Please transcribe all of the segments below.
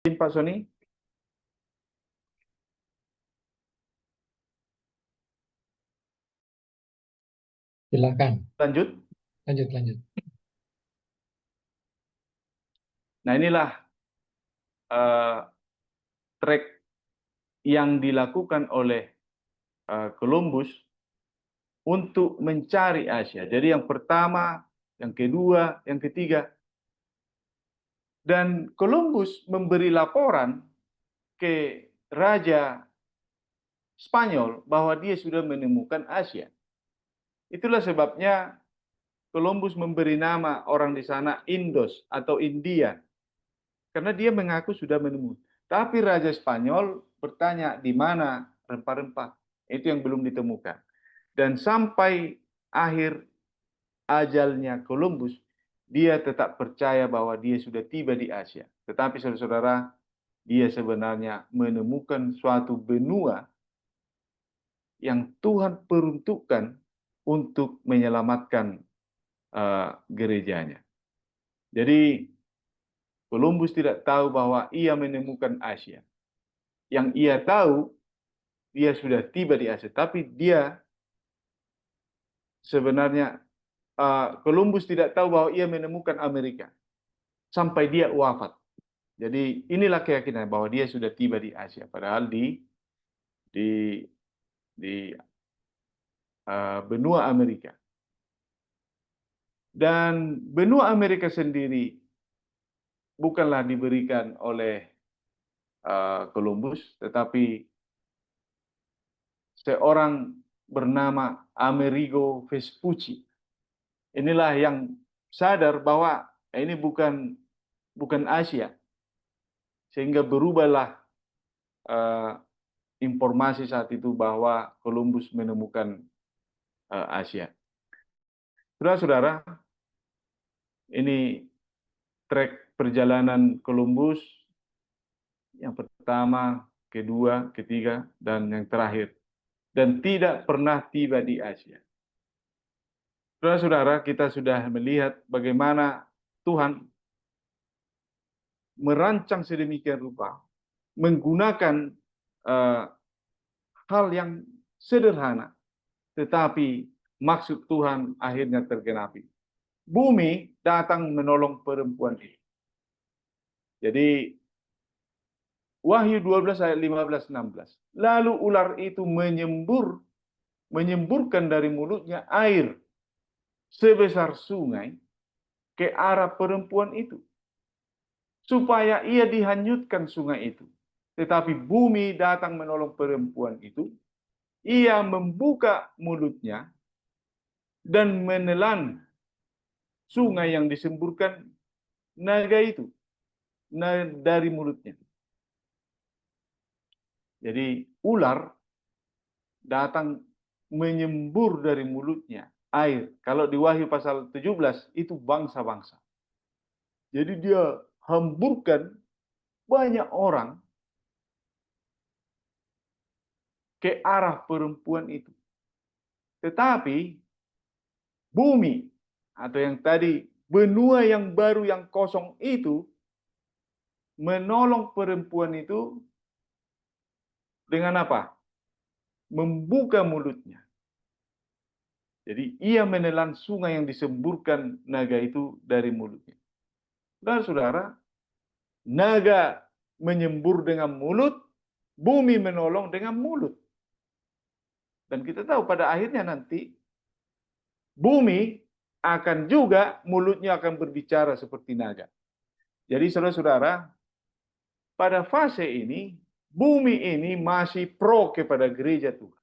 Pak Sony, Silakan, lanjut. lanjut. Nah, inilah eh, trek yang dilakukan oleh Columbus untuk mencari Asia. Jadi yang pertama, yang kedua, yang ketiga. Dan Columbus memberi laporan ke Raja Spanyol bahwa dia sudah menemukan Asia. Itulah sebabnya Columbus memberi nama orang di sana Indos atau India. Karena dia mengaku sudah menemukan. Tapi Raja Spanyol bertanya di mana rempah-rempah. Itu yang belum ditemukan. Dan sampai akhir ajalnya Columbus, dia tetap percaya bahwa dia sudah tiba di Asia. Tetapi saudara-saudara, dia sebenarnya menemukan suatu benua yang Tuhan peruntukkan untuk menyelamatkan gerejanya. Jadi Columbus tidak tahu bahwa ia menemukan Asia. Yang ia tahu, dia sudah tiba di Asia. Tapi dia sebenarnya, Columbus tidak tahu bahwa ia menemukan Amerika. Sampai dia wafat. Jadi inilah keyakinan bahwa dia sudah tiba di Asia. Padahal di, di benua Amerika. Dan benua Amerika sendiri bukanlah diberikan oleh Columbus, tetapi seorang bernama Amerigo Vespucci. Inilah yang sadar bahwa ini bukan Asia, sehingga berubahlah informasi saat itu bahwa Columbus menemukan Asia. Saudara-saudara, ini trek perjalanan Columbus yang pertama, kedua, ketiga, dan yang terakhir. Dan tidak pernah tiba di Asia. Saudara-saudara, kita sudah melihat bagaimana Tuhan merancang sedemikian rupa, menggunakan hal yang sederhana, tetapi maksud Tuhan akhirnya tergenapi. Bumi datang menolong perempuan itu. Jadi Wahyu 12 ayat 15-16. Lalu ular itu menyemburkan dari mulutnya air sebesar sungai ke arah perempuan itu, supaya ia dihanyutkan sungai itu. Tetapi bumi datang menolong perempuan itu. Ia membuka mulutnya dan menelan sungai yang disemburkan naga itu dari mulutnya. Jadi ular datang menyembur dari mulutnya air. Kalau di Wahyu pasal 17 itu bangsa-bangsa. Jadi dia hamburkan banyak orang ke arah perempuan itu. Tetapi bumi atau yang tadi benua yang baru yang kosong itu menolong perempuan itu dengan apa? Membuka mulutnya. Jadi ia menelan sungai yang disemburkan naga itu dari mulutnya. Dan saudara, naga menyembur dengan mulut, bumi menolong dengan mulut. Dan kita tahu pada akhirnya nanti bumi akan juga mulutnya akan berbicara seperti naga. Jadi saudara-saudara, pada fase ini bumi ini masih pro kepada gereja Tuhan.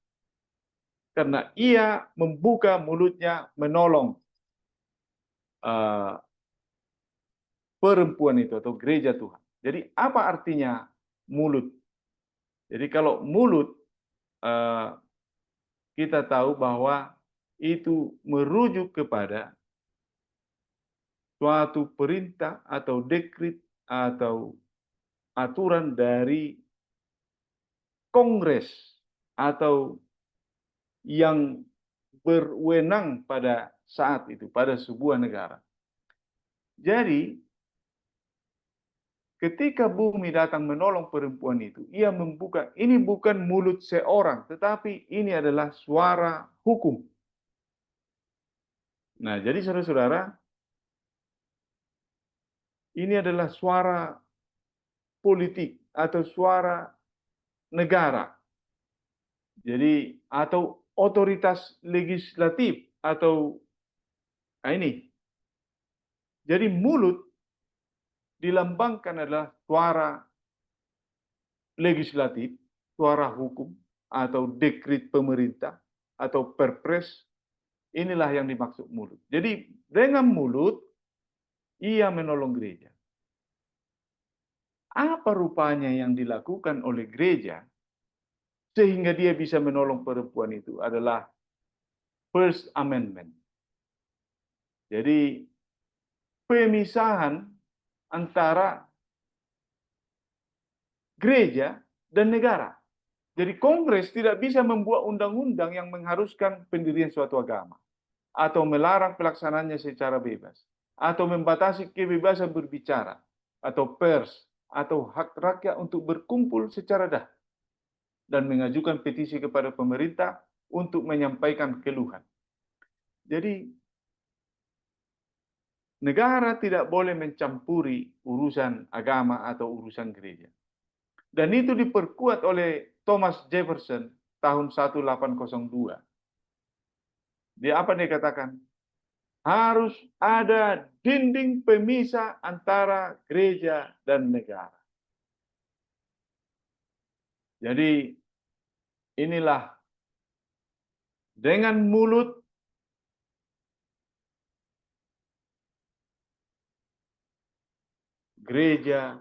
Karena ia membuka mulutnya menolong perempuan itu atau gereja Tuhan. Jadi apa artinya mulut? Jadi kalau mulut kita tahu bahwa itu merujuk kepada suatu perintah atau dekrit atau aturan dari kongres atau yang berwenang pada saat itu, pada sebuah negara. Jadi ketika bumi datang menolong perempuan itu, ia membuka, ini bukan mulut seorang, tetapi ini adalah suara hukum. Nah, jadi saudara-saudara, ini adalah suara politik atau suara negara. Jadi, atau otoritas legislatif atau ini. Jadi mulut dilambangkan adalah suara legislatif, suara hukum, atau dekret pemerintah, atau perpres. Inilah yang dimaksud mulut. Jadi dengan mulut, ia menolong gereja. Apa rupanya yang dilakukan oleh gereja, sehingga dia bisa menolong perempuan itu adalah First Amendment. Jadi pemisahan antara gereja dan negara. Jadi Kongres tidak bisa membuat undang-undang yang mengharuskan pendirian suatu agama, atau melarang pelaksanaannya secara bebas, atau membatasi kebebasan berbicara, atau pers, atau hak rakyat untuk berkumpul secara damai, dan mengajukan petisi kepada pemerintah untuk menyampaikan keluhan. Jadi negara tidak boleh mencampuri urusan agama atau urusan gereja. Dan itu diperkuat oleh Thomas Jefferson tahun 1802. Dia apa dia katakan? Harus ada dinding pemisah antara gereja dan negara. Jadi inilah dengan mulut gereja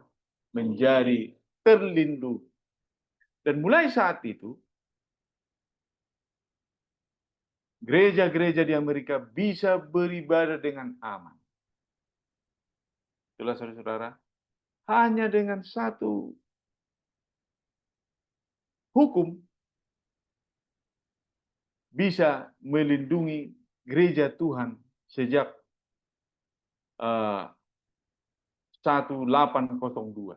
menjadi terlindung. Dan mulai saat itu, gereja-gereja di Amerika bisa beribadah dengan aman. Itulah saudara-saudara, hanya dengan satu hukum bisa melindungi gereja Tuhan sejak 1802.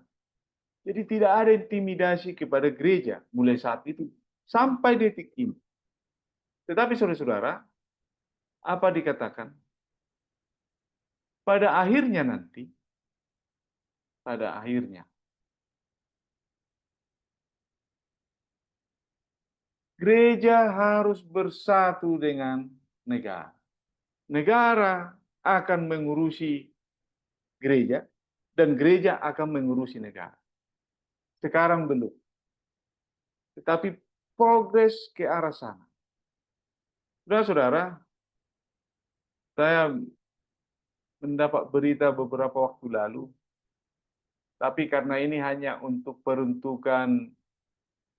Jadi tidak ada intimidasi kepada gereja mulai saat itu sampai detik ini. Tetapi saudara-saudara, apa dikatakan? Pada akhirnya nanti, gereja harus bersatu dengan negara. Negara akan mengurusi gereja dan gereja akan mengurusi negara. Sekarang belum. Tetapi progres ke arah sana. Saudara-saudara, saya mendapat berita beberapa waktu lalu, tapi karena ini hanya untuk peruntukan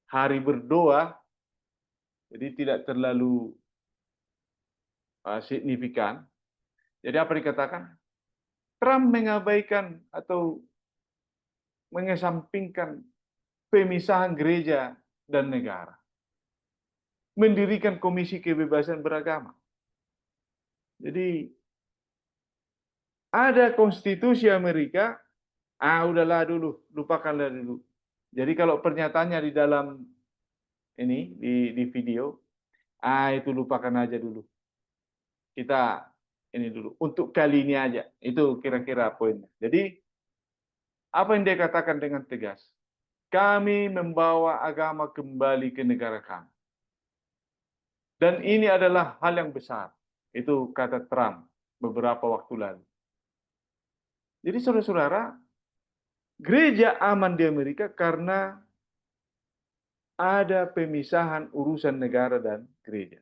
hari berdoa, jadi tidak terlalu signifikan. Jadi apa dikatakan? Trump mengabaikan atau mengesampingkan pemisahan gereja dan negara. Mendirikan Komisi Kebebasan Beragama. Jadi ada konstitusi Amerika, udahlah dulu, lupakanlah dulu. Jadi kalau pernyataannya di dalam ini di video, itu lupakan aja dulu. Kita ini dulu untuk kali ini aja. Itu kira-kira poinnya. Jadi apa yang dia katakan dengan tegas? Kami membawa agama kembali ke negara kami. Dan ini adalah hal yang besar. Itu kata Trump beberapa waktu lalu. Jadi saudara-saudara, gereja aman di Amerika karena ada pemisahan urusan negara dan gereja.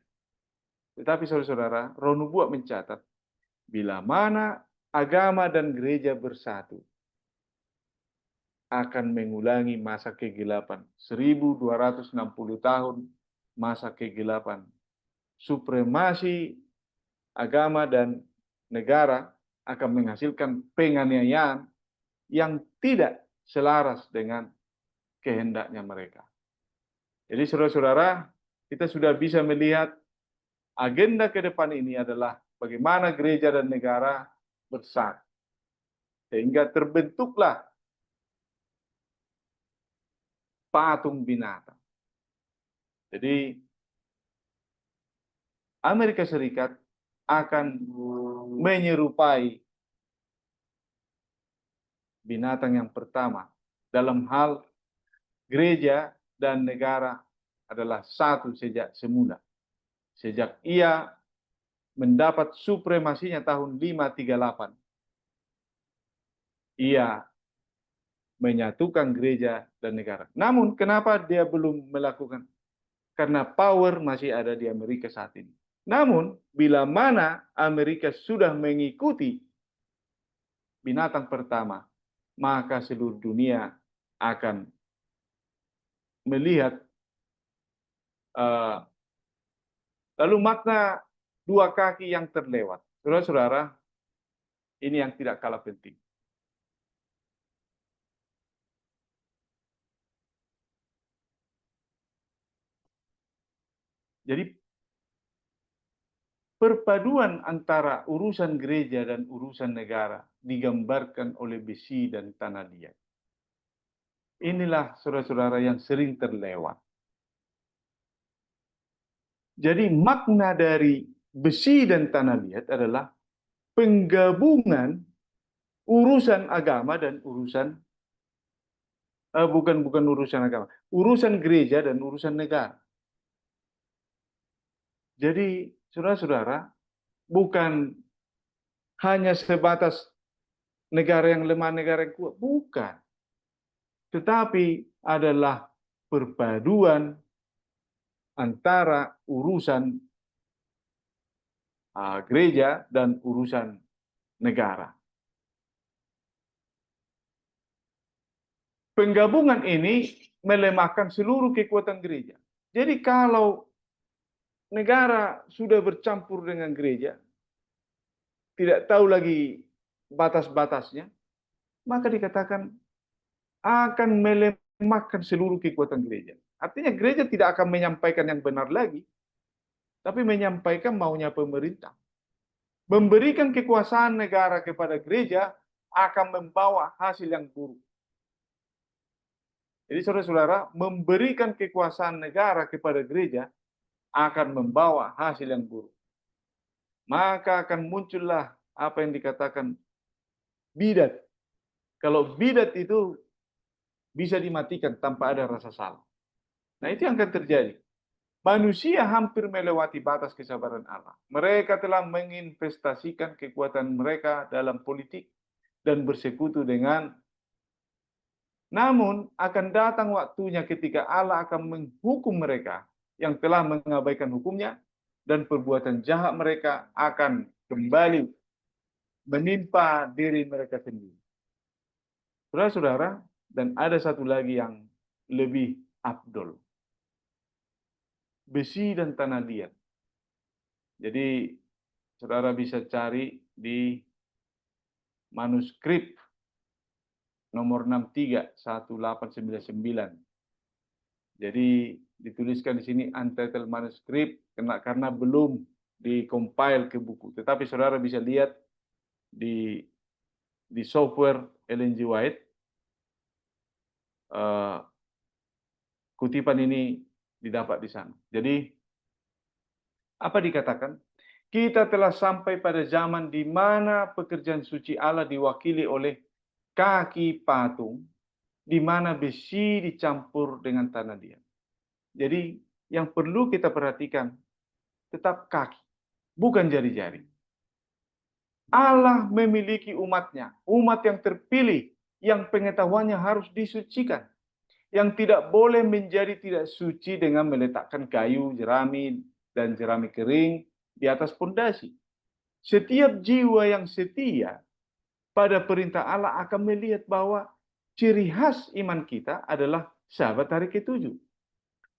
Tetapi saudara-saudara, Roh Nubuat mencatat, bila mana agama dan gereja bersatu, akan mengulangi masa kegelapan 1260 tahun masa kegelapan supremasi agama dan negara akan menghasilkan penganiayaan yang tidak selaras dengan kehendaknya mereka. Jadi saudara-saudara, kita sudah bisa melihat agenda ke depan ini adalah bagaimana gereja dan negara bersatu. Sehingga terbentuklah patung binatang. Jadi Amerika Serikat akan menyerupai binatang yang pertama dalam hal gereja dan negara adalah satu sejak semula. Sejak ia mendapat supremasinya tahun 538, ia menyatukan gereja dan negara. Namun kenapa dia belum melakukan? Karena power masih ada di Amerika saat ini. Namun bila mana Amerika sudah mengikuti binatang pertama, maka seluruh dunia akan melihat lalu makna dua kaki yang terlewat. Saudara-saudara, ini yang tidak kalah penting. Jadi perpaduan antara urusan gereja dan urusan negara digambarkan oleh besi dan tanah liat. Inilah saudara-saudara yang sering terlewat. Jadi makna dari besi dan tanah liat adalah penggabungan urusan agama dan urusan bukan urusan agama, urusan gereja dan urusan negara. Jadi saudara-saudara, bukan hanya sebatas negara yang lemah, negara yang kuat, bukan. Tetapi adalah perpaduan antara urusan gereja dan urusan negara. Penggabungan ini melemahkan seluruh kekuatan gereja. Jadi kalau negara sudah bercampur dengan gereja, tidak tahu lagi batas-batasnya, maka dikatakan akan melemahkan seluruh kekuatan gereja. Artinya gereja tidak akan menyampaikan yang benar lagi, tapi menyampaikan maunya pemerintah. Memberikan kekuasaan negara kepada gereja akan membawa hasil yang buruk. Jadi saudara-saudara, memberikan kekuasaan negara kepada gereja akan membawa hasil yang buruk. Maka akan muncullah apa yang dikatakan bidat. Kalau bidat itu bisa dimatikan tanpa ada rasa salah. Nah, itu yang akan terjadi. Manusia hampir melewati batas kesabaran Allah. Mereka telah menginvestasikan kekuatan mereka dalam politik dan bersekutu dengan. Namun akan datang waktunya ketika Allah akan menghukum mereka yang telah mengabaikan hukumnya, dan perbuatan jahat mereka akan kembali menimpa diri mereka sendiri. Saudara-saudara, dan ada satu lagi yang lebih afdol. Besi dan tanah liat. Jadi saudara bisa cari di manuskrip nomor 631899. Jadi dituliskan di sini untitled manuscript karena belum dikompil ke buku. Tetapi saudara bisa lihat di software Ellen G. White. Kutipan ini didapat di sana. Jadi apa dikatakan? Kita telah sampai pada zaman di mana pekerjaan suci Allah diwakili oleh kaki patung, di mana besi dicampur dengan tanah liat. Jadi yang perlu kita perhatikan tetap kaki, bukan jari-jari. Allah memiliki umatnya, umat yang terpilih, yang pengetahuannya harus disucikan, yang tidak boleh menjadi tidak suci dengan meletakkan kayu, jerami, dan jerami kering di atas pondasi. Setiap jiwa yang setia pada perintah Allah akan melihat bahwa ciri khas iman kita adalah Sabat hari ke-7.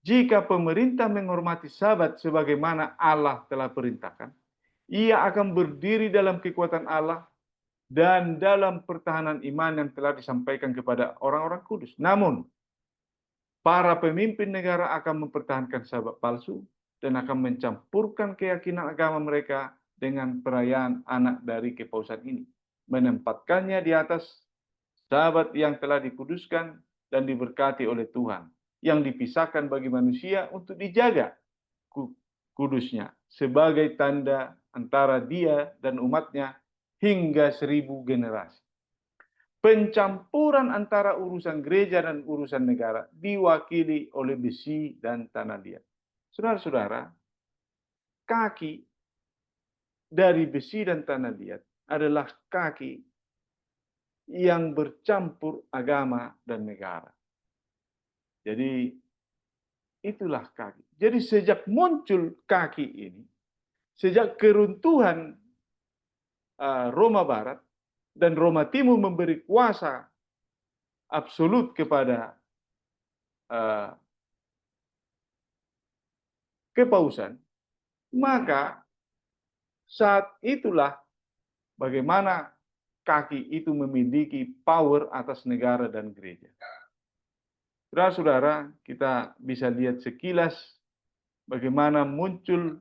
Jika pemerintah menghormati Sabat sebagaimana Allah telah perintahkan, ia akan berdiri dalam kekuatan Allah dan dalam pertahanan iman yang telah disampaikan kepada orang-orang kudus. Namun, para pemimpin negara akan mempertahankan Sabat palsu dan akan mencampurkan keyakinan agama mereka dengan perayaan anak dari kepausan ini, menempatkannya di atas Sabat yang telah dikuduskan dan diberkati oleh Tuhan. yang dipisahkan bagi manusia untuk dijaga kudusnya sebagai tanda antara dia dan umatnya hingga 1000 generasi. Pencampuran antara urusan gereja dan urusan negara diwakili oleh besi dan tanah liat. Saudara-saudara, kaki dari besi dan tanah liat adalah kaki yang bercampur agama dan negara. Jadi itulah kaki. Jadi sejak muncul kaki ini, sejak keruntuhan Roma Barat dan Roma Timur memberi kuasa absolut kepada kepausan, maka saat itulah bagaimana kaki itu memiliki power atas negara dan gereja. Saudara-saudara, kita bisa lihat sekilas bagaimana muncul,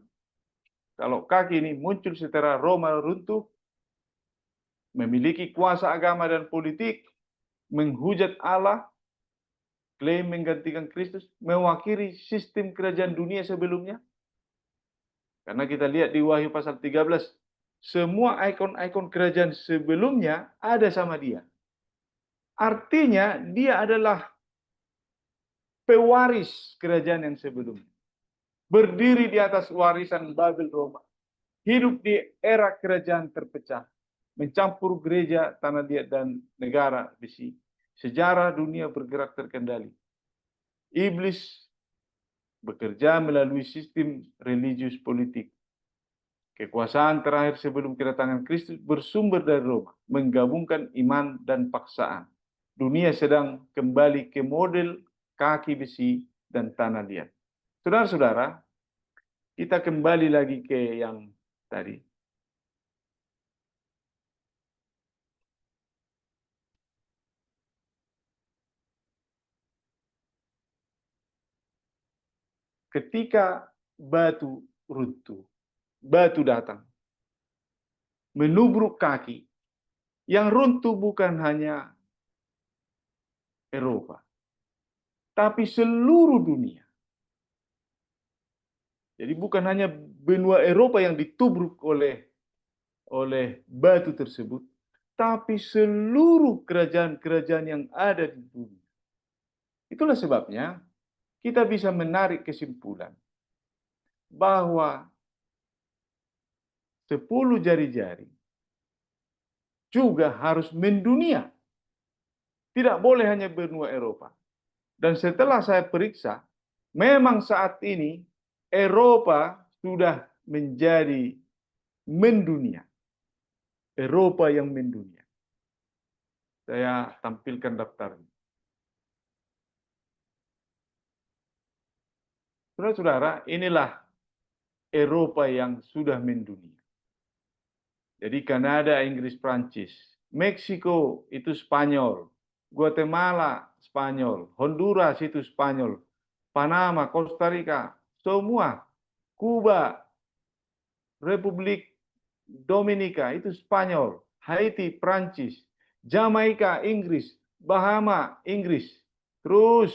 kalau kaki ini muncul setelah Roma runtuh, memiliki kuasa agama dan politik, menghujat Allah, klaim menggantikan Kristus, mewakili sistem kerajaan dunia sebelumnya. Karena kita lihat di Wahyu pasal 13, semua ikon-ikon kerajaan sebelumnya ada sama dia. Artinya dia adalah pewaris kerajaan yang sebelumnya. Berdiri di atas warisan Babel Roma. Hidup di era kerajaan terpecah. Mencampur gereja, tanah liat, dan negara besi. Sejarah dunia bergerak terkendali. Iblis bekerja melalui sistem religius politik. Kekuasaan terakhir sebelum kedatangan Kristus bersumber dari Roma, menggabungkan iman dan paksaan. Dunia sedang kembali ke model kaki besi dan tanah liat. Saudara-saudara, kita kembali lagi ke yang tadi. Ketika batu runtuh, batu datang, menubruk kaki, yang runtuh bukan hanya Eropa, tapi seluruh dunia. Jadi bukan hanya benua Eropa yang ditubruk oleh batu tersebut, tapi seluruh kerajaan-kerajaan yang ada di dunia. Itulah sebabnya kita bisa menarik kesimpulan bahwa 10 jari-jari juga harus mendunia. Tidak boleh hanya benua Eropa. Dan setelah saya periksa, memang saat ini Eropa sudah menjadi mendunia. Eropa yang mendunia. Saya tampilkan daftarnya. Saudara-saudara, inilah Eropa yang sudah mendunia. Jadi Kanada, Inggris, Prancis. Meksiko itu Spanyol. Guatemala, Spanyol. Honduras itu Spanyol. Panama, Costa Rica, semua. Kuba, Republik Dominika itu Spanyol. Haiti, Prancis. Jamaika, Inggris. Bahama, Inggris. Terus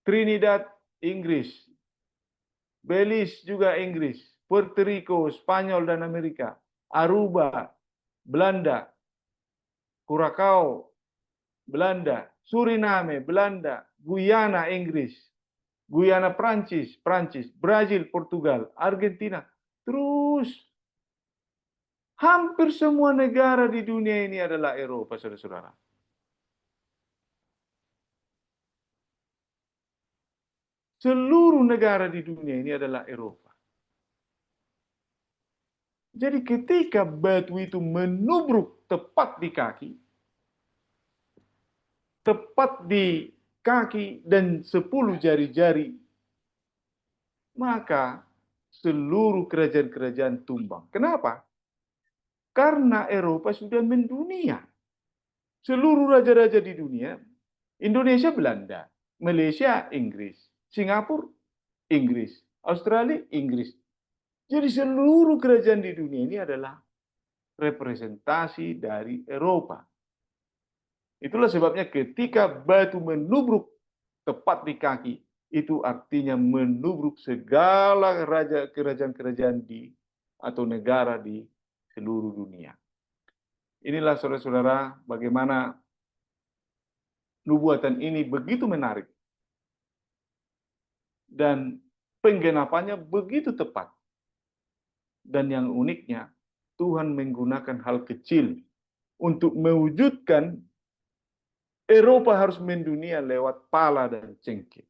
Trinidad, Inggris. Belize juga Inggris. Puerto Rico, Spanyol dan Amerika. Aruba, Belanda. Curaçao, Belanda. Suriname, Belanda. Guyana, Inggris. Guyana, Prancis. Brazil, Portugal. Argentina. Terus hampir semua negara di dunia ini adalah Eropa, saudara-saudara. Seluruh negara di dunia ini adalah Eropa. Jadi ketika batu itu menubruk tepat di kaki, dan 10 jari-jari, maka seluruh kerajaan-kerajaan tumbang. Kenapa? Karena Eropa sudah mendunia. Seluruh raja-raja di dunia, Indonesia Belanda, Malaysia Inggris, Singapura Inggris, Australia Inggris. Jadi seluruh kerajaan di dunia ini adalah representasi dari Eropa. Itulah sebabnya ketika batu menubruk tepat di kaki, itu artinya menubruk segala kerajaan-kerajaan atau negara di seluruh dunia. Inilah saudara-saudara bagaimana nubuatan ini begitu menarik dan penggenapannya begitu tepat. Dan yang uniknya, Tuhan menggunakan hal kecil untuk mewujudkan Eropa harus mendunia lewat pala dan cengkeh.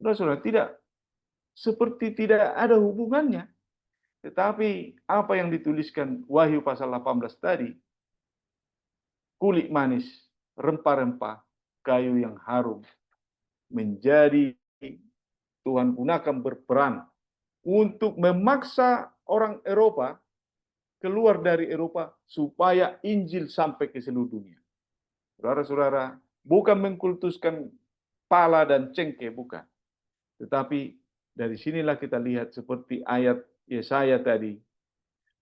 Saudara, seperti tidak ada hubungannya. Tetapi apa yang dituliskan Wahyu pasal 18 tadi, kulit manis, rempah-rempah, kayu yang harum, menjadi Tuhan gunakan berperan untuk memaksa orang Eropa keluar dari Eropa supaya Injil sampai ke seluruh dunia. Saudara-saudara, bukan mengkultuskan pala dan cengkeh, bukan. Tetapi dari sinilah kita lihat seperti ayat Yesaya tadi,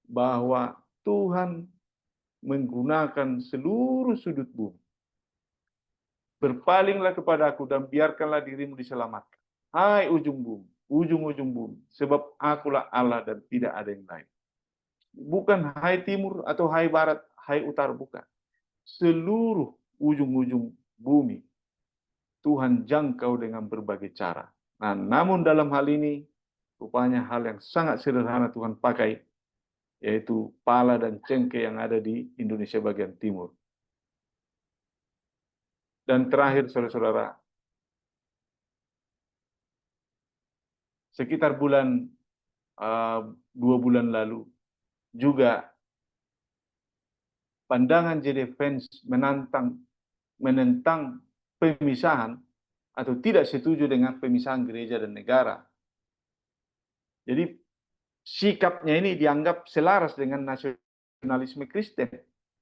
bahwa Tuhan menggunakan seluruh sudut bumi. Berpalinglah kepada aku dan biarkanlah dirimu diselamatkan. Hai ujung bumi, ujung-ujung bumi, sebab akulah Allah dan tidak ada yang lain. Bukan hai timur atau hai barat, hai utara, bukan. Seluruh ujung-ujung bumi Tuhan jangkau dengan berbagai cara. Nah, namun dalam hal ini rupanya hal yang sangat sederhana Tuhan pakai, yaitu pala dan cengkeh yang ada di Indonesia bagian timur. Dan terakhir saudara-saudara, sekitar 2 bulan lalu juga pandangan J.D. Vance menentang pemisahan atau tidak setuju dengan pemisahan gereja dan negara. Jadi sikapnya ini dianggap selaras dengan nasionalisme Kristen,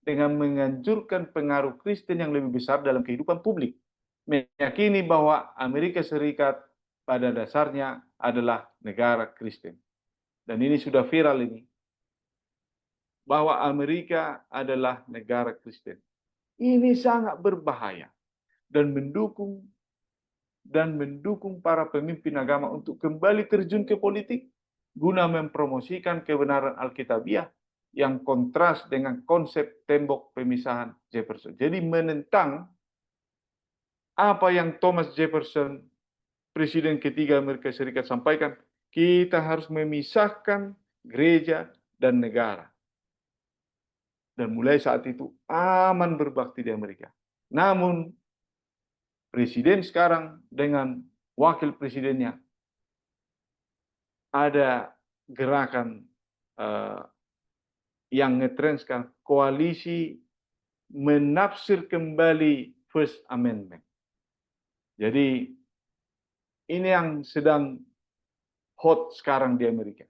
dengan menganjurkan pengaruh Kristen yang lebih besar dalam kehidupan publik, meyakini bahwa Amerika Serikat pada dasarnya adalah negara Kristen. Dan ini sudah viral ini, bahwa Amerika adalah negara Kristen. Ini sangat berbahaya dan mendukung para pemimpin agama untuk kembali terjun ke politik guna mempromosikan kebenaran Alkitabiah yang kontras dengan konsep tembok pemisahan Jefferson. Jadi menentang apa yang Thomas Jefferson, Presiden ketiga Amerika Serikat, sampaikan, kita harus memisahkan gereja dan negara. Dan mulai saat itu aman berbakti di Amerika. Namun presiden sekarang dengan wakil presidennya ada gerakan yang ngetrend sekarang, koalisi menafsir kembali First Amendment. Jadi ini yang sedang hot sekarang di Amerika.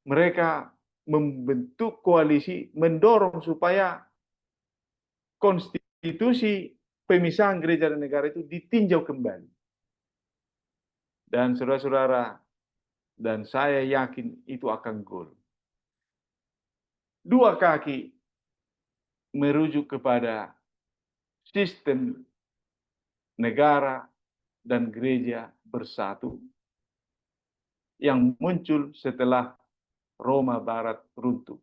Mereka membentuk koalisi mendorong supaya konstitusi pemisahan gereja dan negara itu ditinjau kembali. Dan saudara-saudara, dan saya yakin itu akan gol. 2 kaki merujuk kepada sistem negara dan gereja bersatu yang muncul setelah Roma Barat runtuh.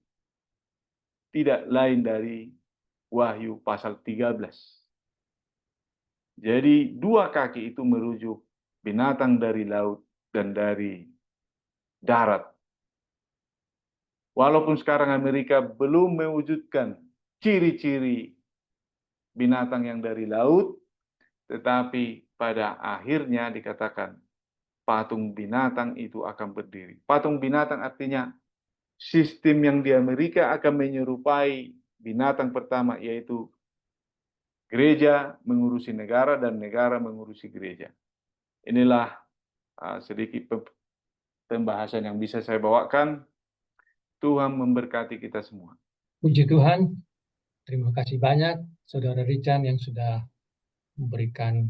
Tidak lain dari Wahyu pasal 13. Jadi 2 kaki itu merujuk binatang dari laut dan dari darat. Walaupun sekarang Amerika belum mewujudkan ciri-ciri binatang yang dari laut, tetapi pada akhirnya dikatakan patung binatang itu akan berdiri. Patung binatang artinya sistem yang di Amerika akan menyerupai binatang pertama, yaitu gereja mengurusi negara dan negara mengurusi gereja. Inilah sedikit pembahasan yang bisa saya bawakan. Tuhan memberkati kita semua. Puji Tuhan, terima kasih banyak Saudara Richard yang sudah memberikan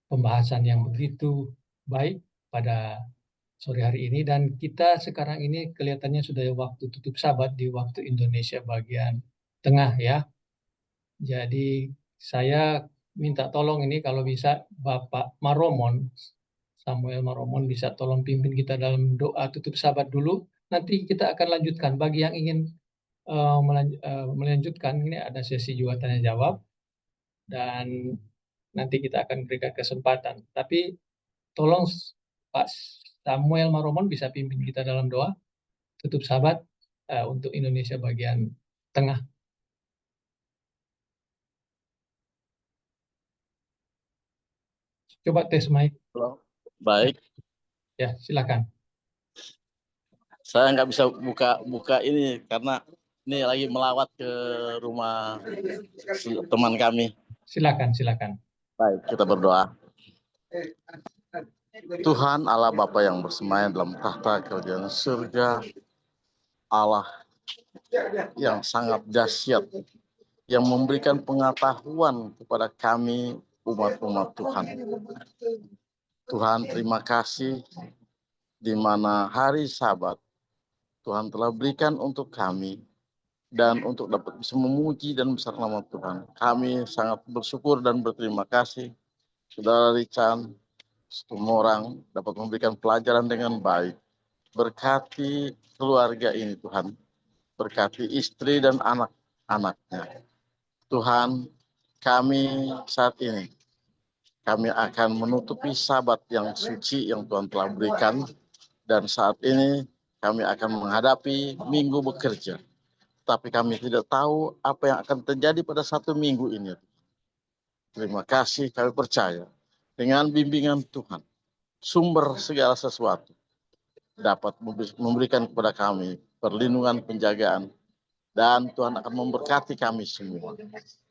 pembahasan yang begitu baik pada sore hari ini. Dan kita sekarang ini kelihatannya sudah waktu tutup Sabat di waktu Indonesia bagian tengah ya. Jadi saya minta tolong ini kalau bisa Bapak Maromon, Samuel Maromon bisa tolong pimpin kita dalam doa tutup sabat dulu. Nanti kita akan lanjutkan. Bagi yang ingin melanjutkan, ini ada sesi juga tanya jawab dan nanti kita akan berikan kesempatan. Tapi tolong Pak Samuel Maromon bisa pimpin kita dalam doa tutup sabat untuk Indonesia bagian tengah. Coba tes mic. Baik, Ya, silakan. saya nggak bisa buka ini karena ini lagi melawat ke rumah teman kami. Silakan. Baik, kita berdoa. Tuhan Allah Bapa yang bersemayam dalam tahta kerajaan surga, Allah yang sangat dahsyat, yang memberikan pengetahuan kepada kami umat-umat Tuhan. Tuhan, terima kasih di mana hari Sabat Tuhan telah berikan untuk kami dan untuk dapat bisa memuji dan besar nama Tuhan. Kami sangat bersyukur dan berterima kasih. Saudara Richard, semua orang dapat memberikan pelajaran dengan baik. Berkati keluarga ini Tuhan. Berkati istri dan anak-anaknya. Tuhan, kami saat ini, kami akan menutupi Sabat yang suci yang Tuhan telah berikan. Dan saat ini kami akan menghadapi minggu bekerja. Tapi kami tidak tahu apa yang akan terjadi pada satu minggu ini. Terima kasih, kami percaya dengan bimbingan Tuhan, sumber segala sesuatu dapat memberikan kepada kami perlindungan, penjagaan, dan Tuhan akan memberkati kami semua.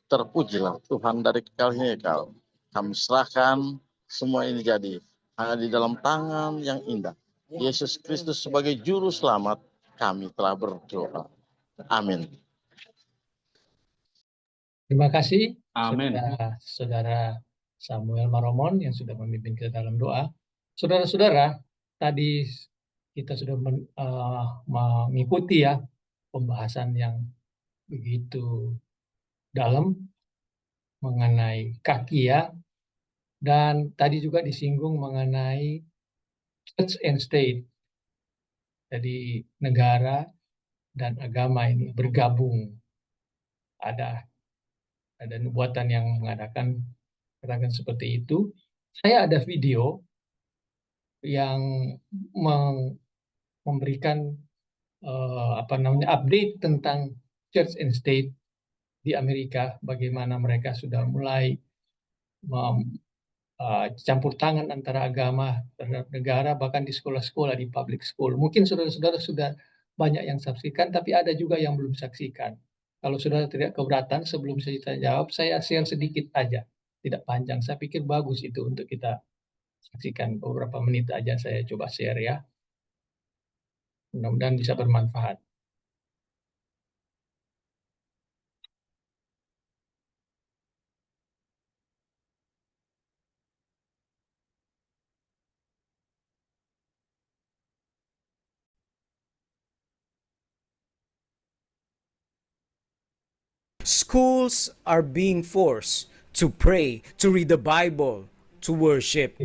Terpujilah Tuhan dari kekal. Kami serahkan semua ini jadi hanya di dalam tangan yang indah. Yesus Kristus sebagai juru selamat, kami telah berdoa. Amin. Terima kasih. Amin. Saudara Samuel Maromon yang sudah memimpin kita dalam doa. Saudara-saudara, tadi kita sudah mengikuti ya pembahasan yang begitu dalam mengenai kaki ya. Dan tadi juga disinggung mengenai church and state. Jadi negara dan agama ini bergabung. Ada nubuatan yang mengatakan seperti itu. Saya ada video yang memberikan update tentang church and state di Amerika, bagaimana mereka sudah mulai campur tangan antara agama terhadap negara, bahkan di sekolah-sekolah, di public school. Mungkin saudara-saudara sudah banyak yang saksikan, tapi ada juga yang belum saksikan. Kalau saudara tidak keberatan, sebelum saya jawab, saya share sedikit aja. Tidak panjang, saya pikir bagus itu untuk kita saksikan. Beberapa menit aja saya coba share ya. Mudah-mudahan bisa bermanfaat. Schools are being forced to pray, to read the Bible, to worship.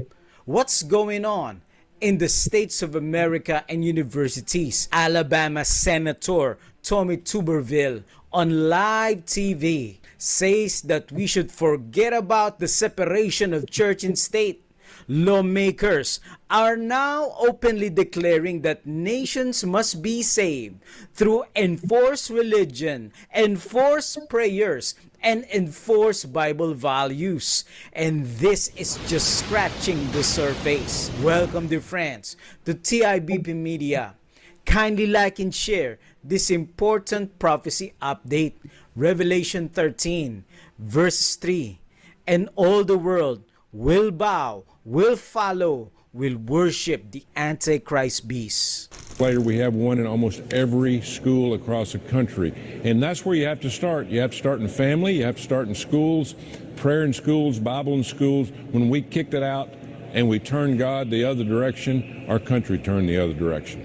What's going on in the states of America and universities? Alabama Senator Tommy Tuberville on live TV says that we should forget about the separation of church and state. Lawmakers are now openly declaring that nations must be saved through enforced religion, enforced prayers, and enforced Bible values. And this is just scratching the surface. Welcome, dear friends, to TIBP Media. Kindly like and share this important prophecy update. Revelation 13, verse 3. And all the world will bow, will follow, will worship the Antichrist beast. Later, we have one in almost every school across the country. And that's where you have to start. You have to start in family, you have to start in schools, prayer in schools, Bible in schools. When we kicked it out and we turned God the other direction, our country turned the other direction.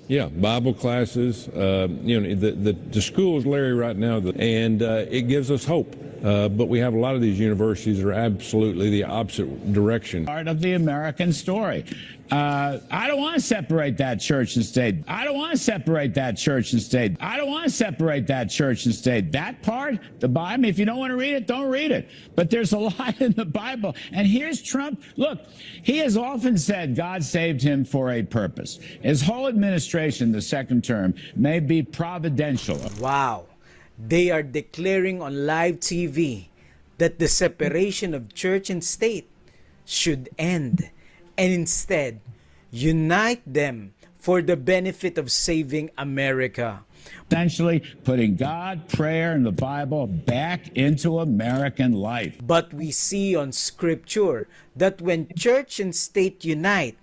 Yeah, Bible classes, the school is Larry right now, and it gives us hope. But we have a lot of these universities that are absolutely the opposite direction. Part of the American story. I don't want to separate that church and state. I don't want to separate that church and state. I don't want to separate that church and state. That part, the Bible, if you don't want to read it, don't read it. But there's a lot in the Bible. And here's Trump. Look, he has often said God saved him for a purpose. His whole administration, the second term, may be providential. Wow. They are declaring on live TV that the separation of church and state should end and instead unite them for the benefit of saving America. Essentially putting God, prayer, and the Bible back into American life. But we see on scripture that when church and state unite,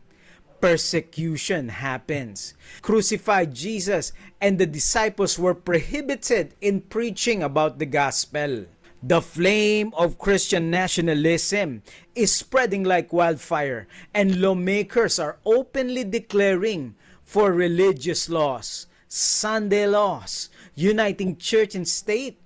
persecution happens. Crucified Jesus and the disciples were prohibited in preaching about the gospel. The flame of Christian nationalism is spreading like wildfire, and lawmakers are openly declaring for religious laws, Sunday laws, uniting church and state.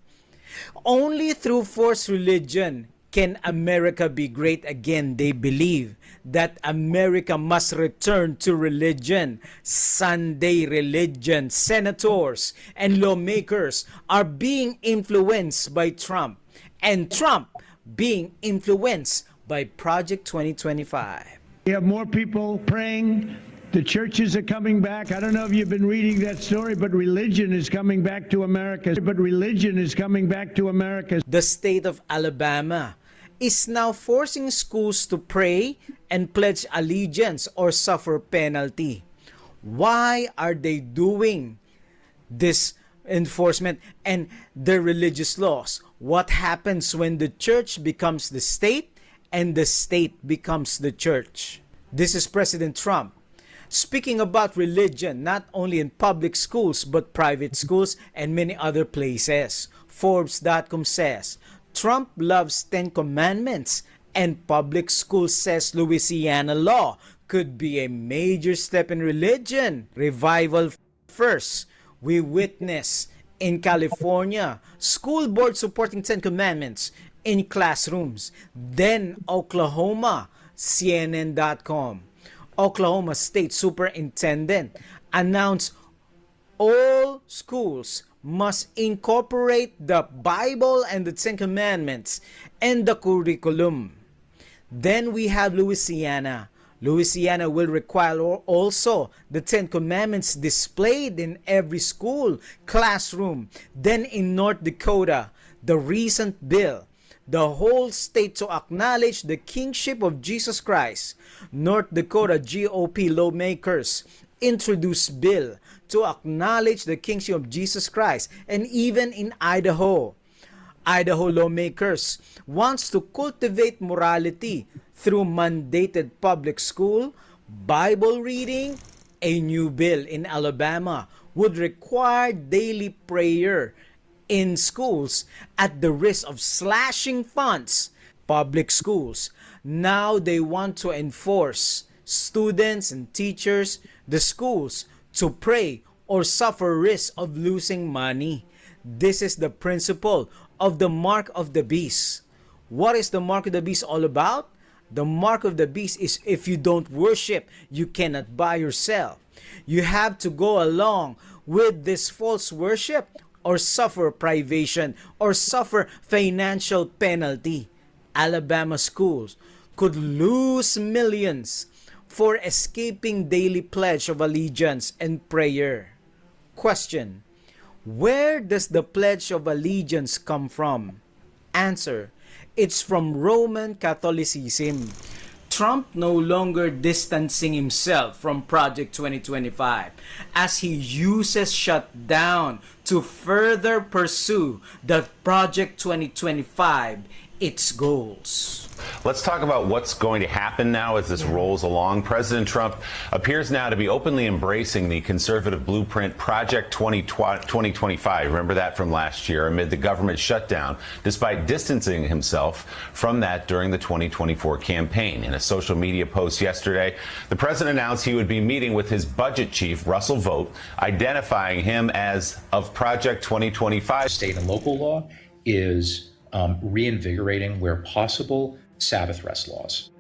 Only through forced religion can America be great again. They believe that America must return to religion. Sunday religion. Senators and lawmakers are being influenced by Trump, and Trump being influenced by Project 2025. We have more people praying. The churches are coming back. I don't know if you've been reading that story, but religion is coming back to America. The state of Alabama is now forcing schools to pray and pledge allegiance or suffer penalty. Why are they doing this enforcement and their religious laws? What happens when the church becomes the state and the state becomes the church? This is President Trump speaking about religion, not only in public schools but private schools and many other places. Forbes.com says, Trump loves 10 Commandments and public schools, says Louisiana law could be a major step in religion revival. First, we witness in California, school board supporting 10 Commandments in classrooms. Then Oklahoma, CNN.com. Oklahoma State Superintendent announced all schools must incorporate the Bible and the 10 Commandments in the curriculum. Then we have Louisiana. Louisiana will require also the 10 Commandments displayed in every school classroom. Then in North Dakota, the recent bill, the whole state to acknowledge the kingship of Jesus Christ. North Dakota GOP lawmakers introduced bill to acknowledge the kingship of Jesus Christ. And even in Idaho, Idaho lawmakers wants to cultivate morality through mandated public school, Bible reading. A new bill in Alabama would require daily prayer in schools at the risk of slashing funds. Public schools, now they want to enforce students and teachers, the schools, to pray or suffer risk of losing money. This is the principle of the mark of the beast. What is the mark of the beast all about? The mark of the beast is if you don't worship, you cannot buy or sell. You have to go along with this false worship or suffer privation or suffer financial penalty. Alabama schools could lose millions for escaping daily pledge of allegiance and prayer. Question: where does the Pledge of Allegiance come from? Answer: it's from Roman Catholicism. Trump no longer distancing himself from Project 2025 as he uses shutdown to further pursue the Project 2025 its goals. Let's talk about what's going to happen now as this rolls along. President Trump appears now to be openly embracing the conservative blueprint Project 2025. Remember that from last year amid the government shutdown, despite distancing himself from that during the 2024 campaign. In a social media post yesterday, the president announced he would be meeting with his budget chief, Russell Vought, identifying him as of Project 2025. State and local law is reinvigorating, where possible, Sabbath rest laws.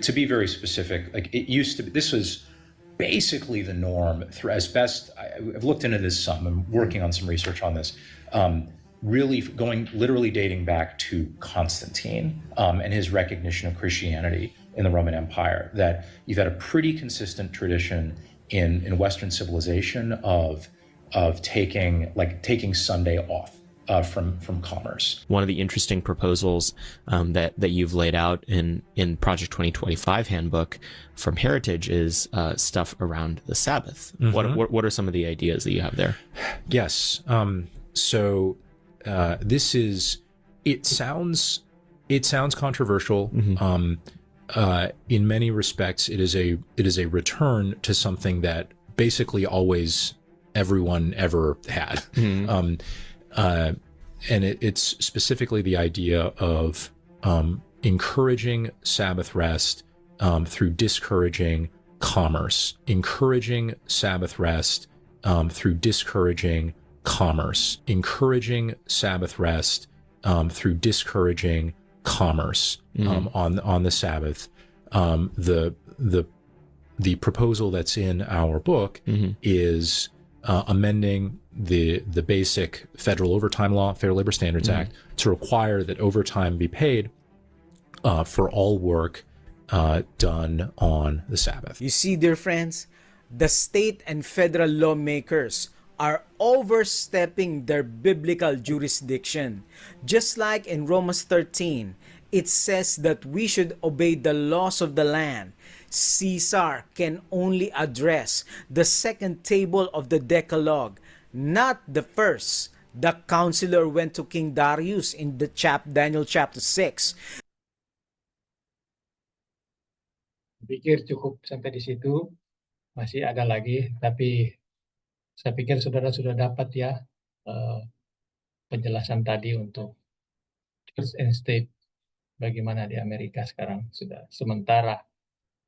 To be very specific, like it used to be, this was basically the norm as best I've looked into this some. I'm working on some research on this. Really going literally dating back to Constantine and his recognition of Christianity in the Roman Empire, that you've had a pretty consistent tradition in Western civilization of taking Sunday off from commerce. One of the interesting proposals that you've laid out in Project 2025 handbook from Heritage is stuff around the Sabbath. Mm-hmm. What are some of the ideas that you have there? Yes. This is, it sounds controversial. Mm-hmm. In many respects, it is a return to something that basically always everyone ever had. Mm-hmm. And it's specifically the idea of encouraging Sabbath rest through discouraging commerce, encouraging Sabbath rest through discouraging commerce, encouraging Sabbath rest through discouraging commerce on the Sabbath. The proposal that's in our book is amending the basic federal overtime law, Fair Labor Standards Act, to require that overtime be paid for all work done on the Sabbath. You see, dear friends, the state and federal lawmakers are overstepping their biblical jurisdiction. Just like in Romans 13, it says that we should obey the laws of the land. Caesar can only address the second table of the Decalogue, not the first. The counselor went to King Darius in the Daniel chapter 6. Pikir cukup sampai di situ, masih ada lagi, tapi saya pikir saudara sudah dapat ya penjelasan tadi untuk church and state bagaimana di Amerika sekarang sudah sementara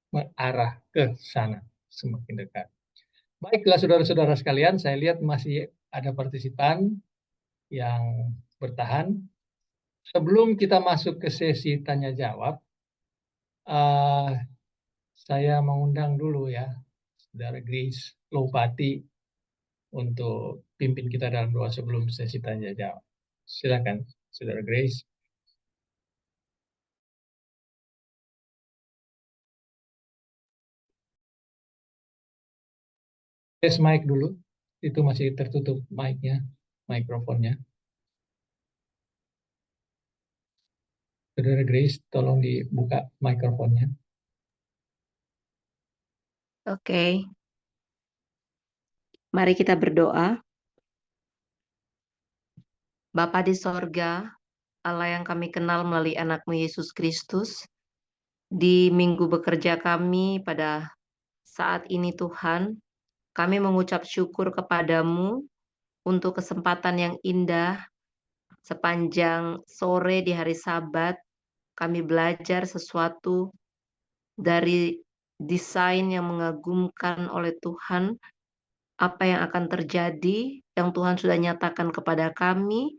mengarah ke sana semakin dekat. Baiklah saudara-saudara sekalian, saya lihat masih ada partisipan yang bertahan. Sebelum kita masuk ke sesi tanya jawab, saya mengundang dulu ya Saudara Grace Lopati untuk pimpin kita dalam doa sebelum sesi tanya jawab. Silakan Saudara Grace. Tes mic dulu, itu masih tertutup mic-nya, mikrofonnya. Saudara Grace, tolong dibuka mikrofonnya. Oke. Mari kita berdoa. Bapa di sorga, Allah yang kami kenal melalui anak-Mu Yesus Kristus, di minggu bekerja kami pada saat ini Tuhan, kami mengucap syukur kepadamu untuk kesempatan yang indah sepanjang sore di hari Sabat. Kami belajar sesuatu dari desain yang mengagumkan oleh Tuhan, apa yang akan terjadi, yang Tuhan sudah nyatakan kepada kami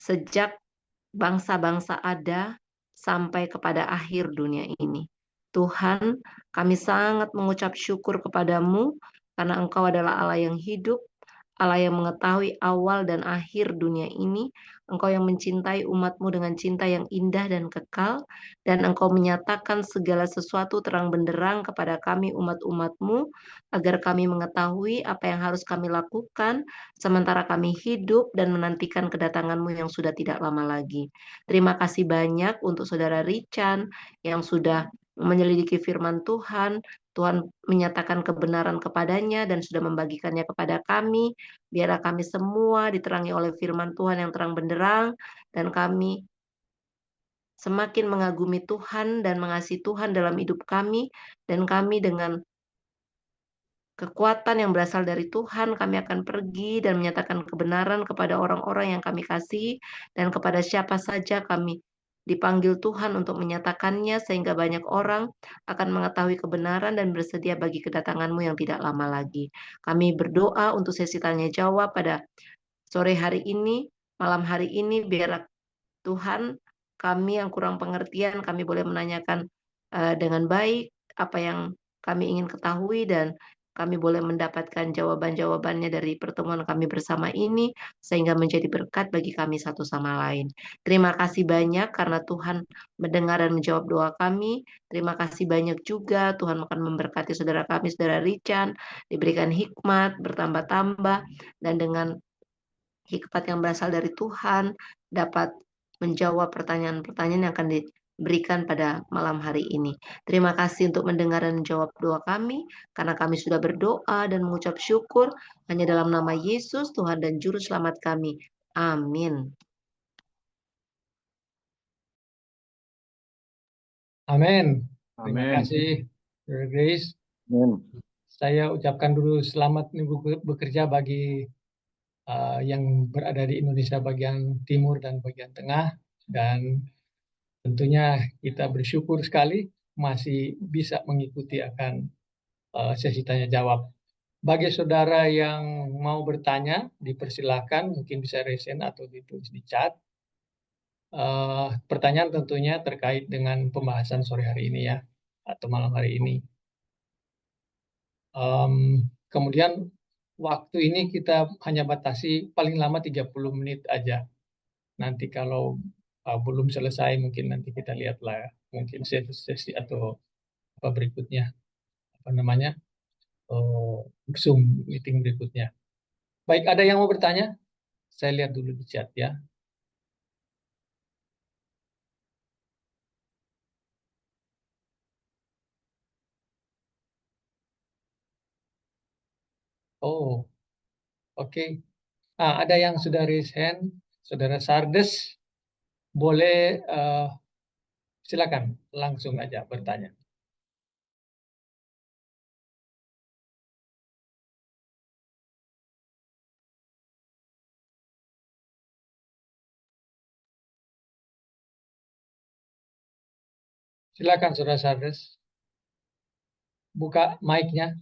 sejak bangsa-bangsa ada sampai kepada akhir dunia ini. Tuhan, kami sangat mengucap syukur kepadamu karena Engkau adalah Allah yang hidup, Allah yang mengetahui awal dan akhir dunia ini. Engkau yang mencintai umat-Mu dengan cinta yang indah dan kekal, dan Engkau menyatakan segala sesuatu terang benderang kepada kami umat-umat-Mu, agar kami mengetahui apa yang harus kami lakukan sementara kami hidup dan menantikan kedatangan-Mu yang sudah tidak lama lagi. Terima kasih banyak untuk Saudara Richan yang sudah menyelidiki firman Tuhan. Tuhan menyatakan kebenaran kepadanya dan sudah membagikannya kepada kami. Biarlah kami semua diterangi oleh firman Tuhan yang terang benderang, dan kami semakin mengagumi Tuhan dan mengasihi Tuhan dalam hidup kami, dan kami dengan kekuatan yang berasal dari Tuhan, kami akan pergi dan menyatakan kebenaran kepada orang-orang yang kami kasihi, dan kepada siapa saja kami dipanggil Tuhan untuk menyatakannya, sehingga banyak orang akan mengetahui kebenaran dan bersedia bagi kedatangan-Mu yang tidak lama lagi. Kami berdoa untuk sesi tanya jawab pada sore hari ini, malam hari ini, biar Tuhan, kami yang kurang pengertian, kami boleh menanyakan dengan baik apa yang kami ingin ketahui, dan kami boleh mendapatkan jawaban-jawabannya dari pertemuan kami bersama ini, sehingga menjadi berkat bagi kami satu sama lain. Terima kasih banyak karena Tuhan mendengar dan menjawab doa kami. Terima kasih banyak juga Tuhan akan memberkati saudara kami, saudara Richan, diberikan hikmat, bertambah-tambah, dan dengan hikmat yang berasal dari Tuhan dapat menjawab pertanyaan-pertanyaan yang akan diberikan pada malam hari ini. Terima kasih untuk mendengar dan menjawab doa kami, karena kami sudah berdoa dan mengucap syukur hanya dalam nama Yesus, Tuhan dan Juru Selamat kami. Amin. Amin. Terima Amin. kasih, Saudara Grace. Saya ucapkan dulu selamat minggu bekerja bagi yang berada di Indonesia bagian timur dan bagian tengah, dan tentunya kita bersyukur sekali masih bisa mengikuti akan sesi tanya jawab. Bagi saudara yang mau bertanya, dipersilakan, mungkin bisa raise hand atau ditulis di chat. Pertanyaan tentunya terkait dengan pembahasan sore hari ini ya, atau malam hari ini. Kemudian waktu ini kita hanya batasi paling lama 30 menit aja. Nanti kalau belum selesai mungkin nanti kita lihatlah, mungkin sesi atau apa berikutnya, apa namanya, Zoom meeting berikutnya. Baik, ada yang mau bertanya? Saya lihat dulu di chat ya. Oh, oke. Ada yang sudah raise hand, Saudara Sardes, boleh silakan langsung aja bertanya. Silakan Saudara Sardes, buka mic-nya.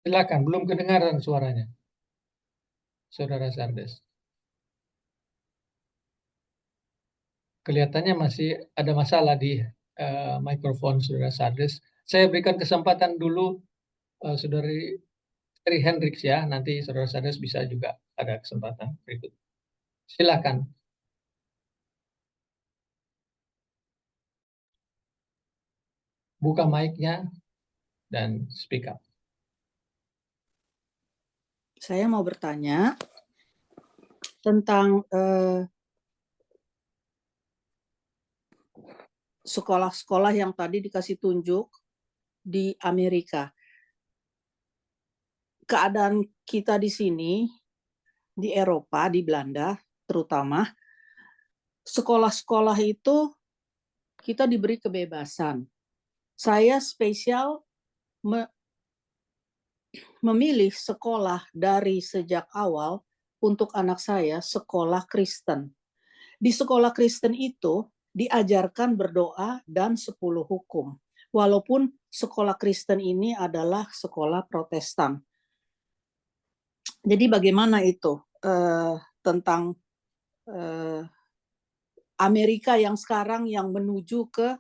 Silakan, belum kedengaran suaranya, Saudara Sardes. Kelihatannya masih ada masalah di mikrofon Saudara Sardes. Saya berikan kesempatan dulu Saudari Hendricks ya, nanti Saudara Sardes bisa juga ada kesempatan berikut. Silakan. Buka mic-nya dan speak up. Saya mau bertanya tentang sekolah-sekolah yang tadi dikasih tunjuk di Amerika. Keadaan kita di sini, di Eropa, di Belanda terutama, sekolah-sekolah itu kita diberi kebebasan. Saya spesial memilih sekolah dari sejak awal untuk anak saya, sekolah Kristen. Di sekolah Kristen itu diajarkan berdoa dan 10 hukum. Walaupun sekolah Kristen ini adalah sekolah Protestan. Jadi bagaimana itu tentang Amerika yang sekarang yang menuju ke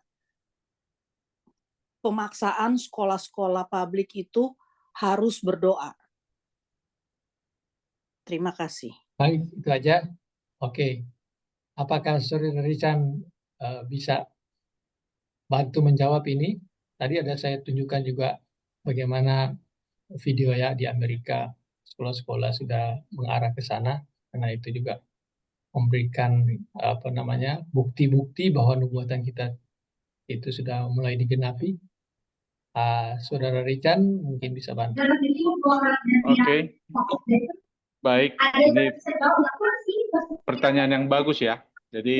pemaksaan sekolah-sekolah publik itu harus berdoa. Terima kasih. Baik, itu aja. Oke. Apakah Saudara Richan bisa bantu menjawab ini? Tadi ada saya tunjukkan juga bagaimana video ya di Amerika, sekolah-sekolah sudah mengarah ke sana, karena itu juga memberikan apa namanya bukti-bukti bahwa nubuatan kita itu sudah mulai digenapi. Saudara Richan mungkin bisa bantu. Oke. Baik, ini pertanyaan yang bagus ya. Jadi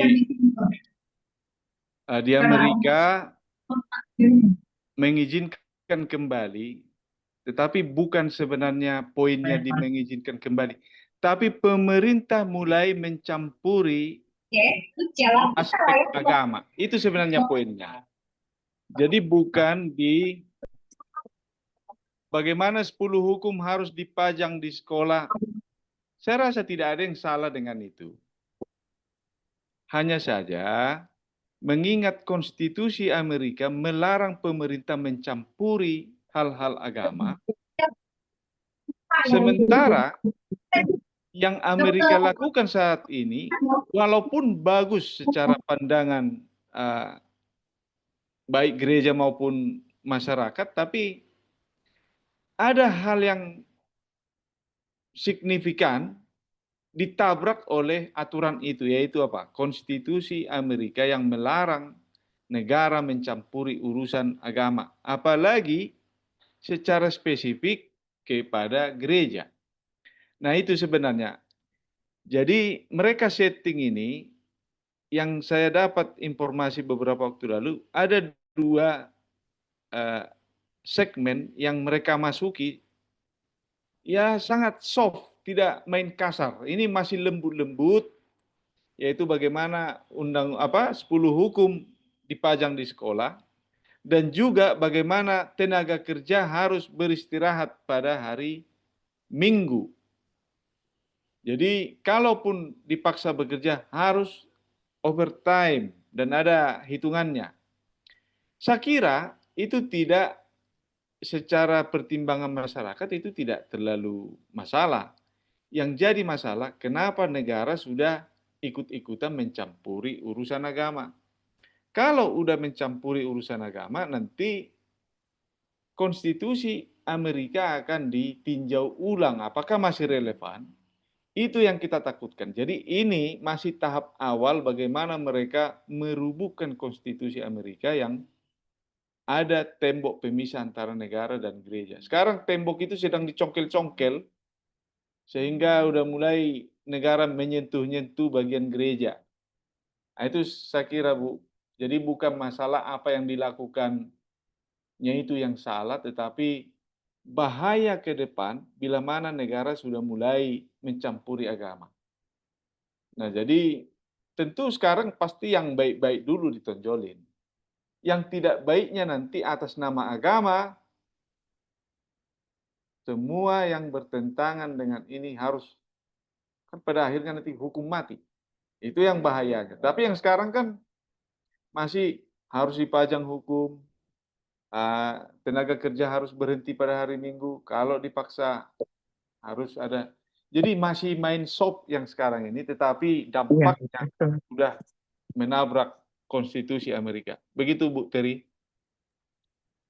di Amerika mengizinkan kembali, tetapi bukan sebenarnya poinnya di mengizinkan kembali, tapi pemerintah mulai mencampuri aspek agama. Itu sebenarnya poinnya. Jadi bukan di bagaimana 10 hukum harus dipajang di sekolah. Saya rasa tidak ada yang salah dengan itu. Hanya saja mengingat konstitusi Amerika melarang pemerintah mencampuri hal-hal agama. Sementara yang Amerika lakukan saat ini, walaupun bagus secara pandangan baik gereja maupun masyarakat, tapi ada hal yang signifikan ditabrak oleh aturan itu, yaitu apa? Konstitusi Amerika yang melarang negara mencampuri urusan agama, apalagi secara spesifik kepada gereja. Nah, itu sebenarnya. Jadi mereka setting ini, yang saya dapat informasi beberapa waktu lalu, ada 2 segmen yang mereka masuki, ya sangat soft, tidak main kasar. Ini masih lembut-lembut, yaitu bagaimana 10 hukum dipajang di sekolah, dan juga bagaimana tenaga kerja harus beristirahat pada hari Minggu. Jadi kalaupun dipaksa bekerja harus overtime dan ada hitungannya. Saya kira itu tidak, secara pertimbangan masyarakat itu tidak terlalu masalah. Yang jadi masalah, kenapa negara sudah ikut-ikutan mencampuri urusan agama. Kalau udah mencampuri urusan agama, nanti konstitusi Amerika akan ditinjau ulang apakah masih relevan. Itu yang kita takutkan. Jadi ini masih tahap awal bagaimana mereka merubuhkan konstitusi Amerika yang ada tembok pemisah antara negara dan gereja. Sekarang tembok itu sedang dicongkel-congkel, sehingga udah mulai negara menyentuh-nyentuh bagian gereja. Nah, itu saya kira, Bu. Jadi bukan masalah apa yang dilakukannya itu yang salah, tetapi bahaya ke depan bila mana negara sudah mulai mencampuri agama. Nah, jadi tentu sekarang pasti yang baik-baik dulu ditonjolin. Yang tidak baiknya nanti atas nama agama, semua yang bertentangan dengan ini harus, kan pada akhirnya nanti hukum mati. Itu yang bahayanya. Tapi yang sekarang kan masih harus dipajang hukum, tenaga kerja harus berhenti pada hari Minggu, kalau dipaksa harus ada. Jadi masih main soft yang sekarang ini, tetapi dampaknya sudah menabrak konstitusi Amerika. Begitu, Bu Teri.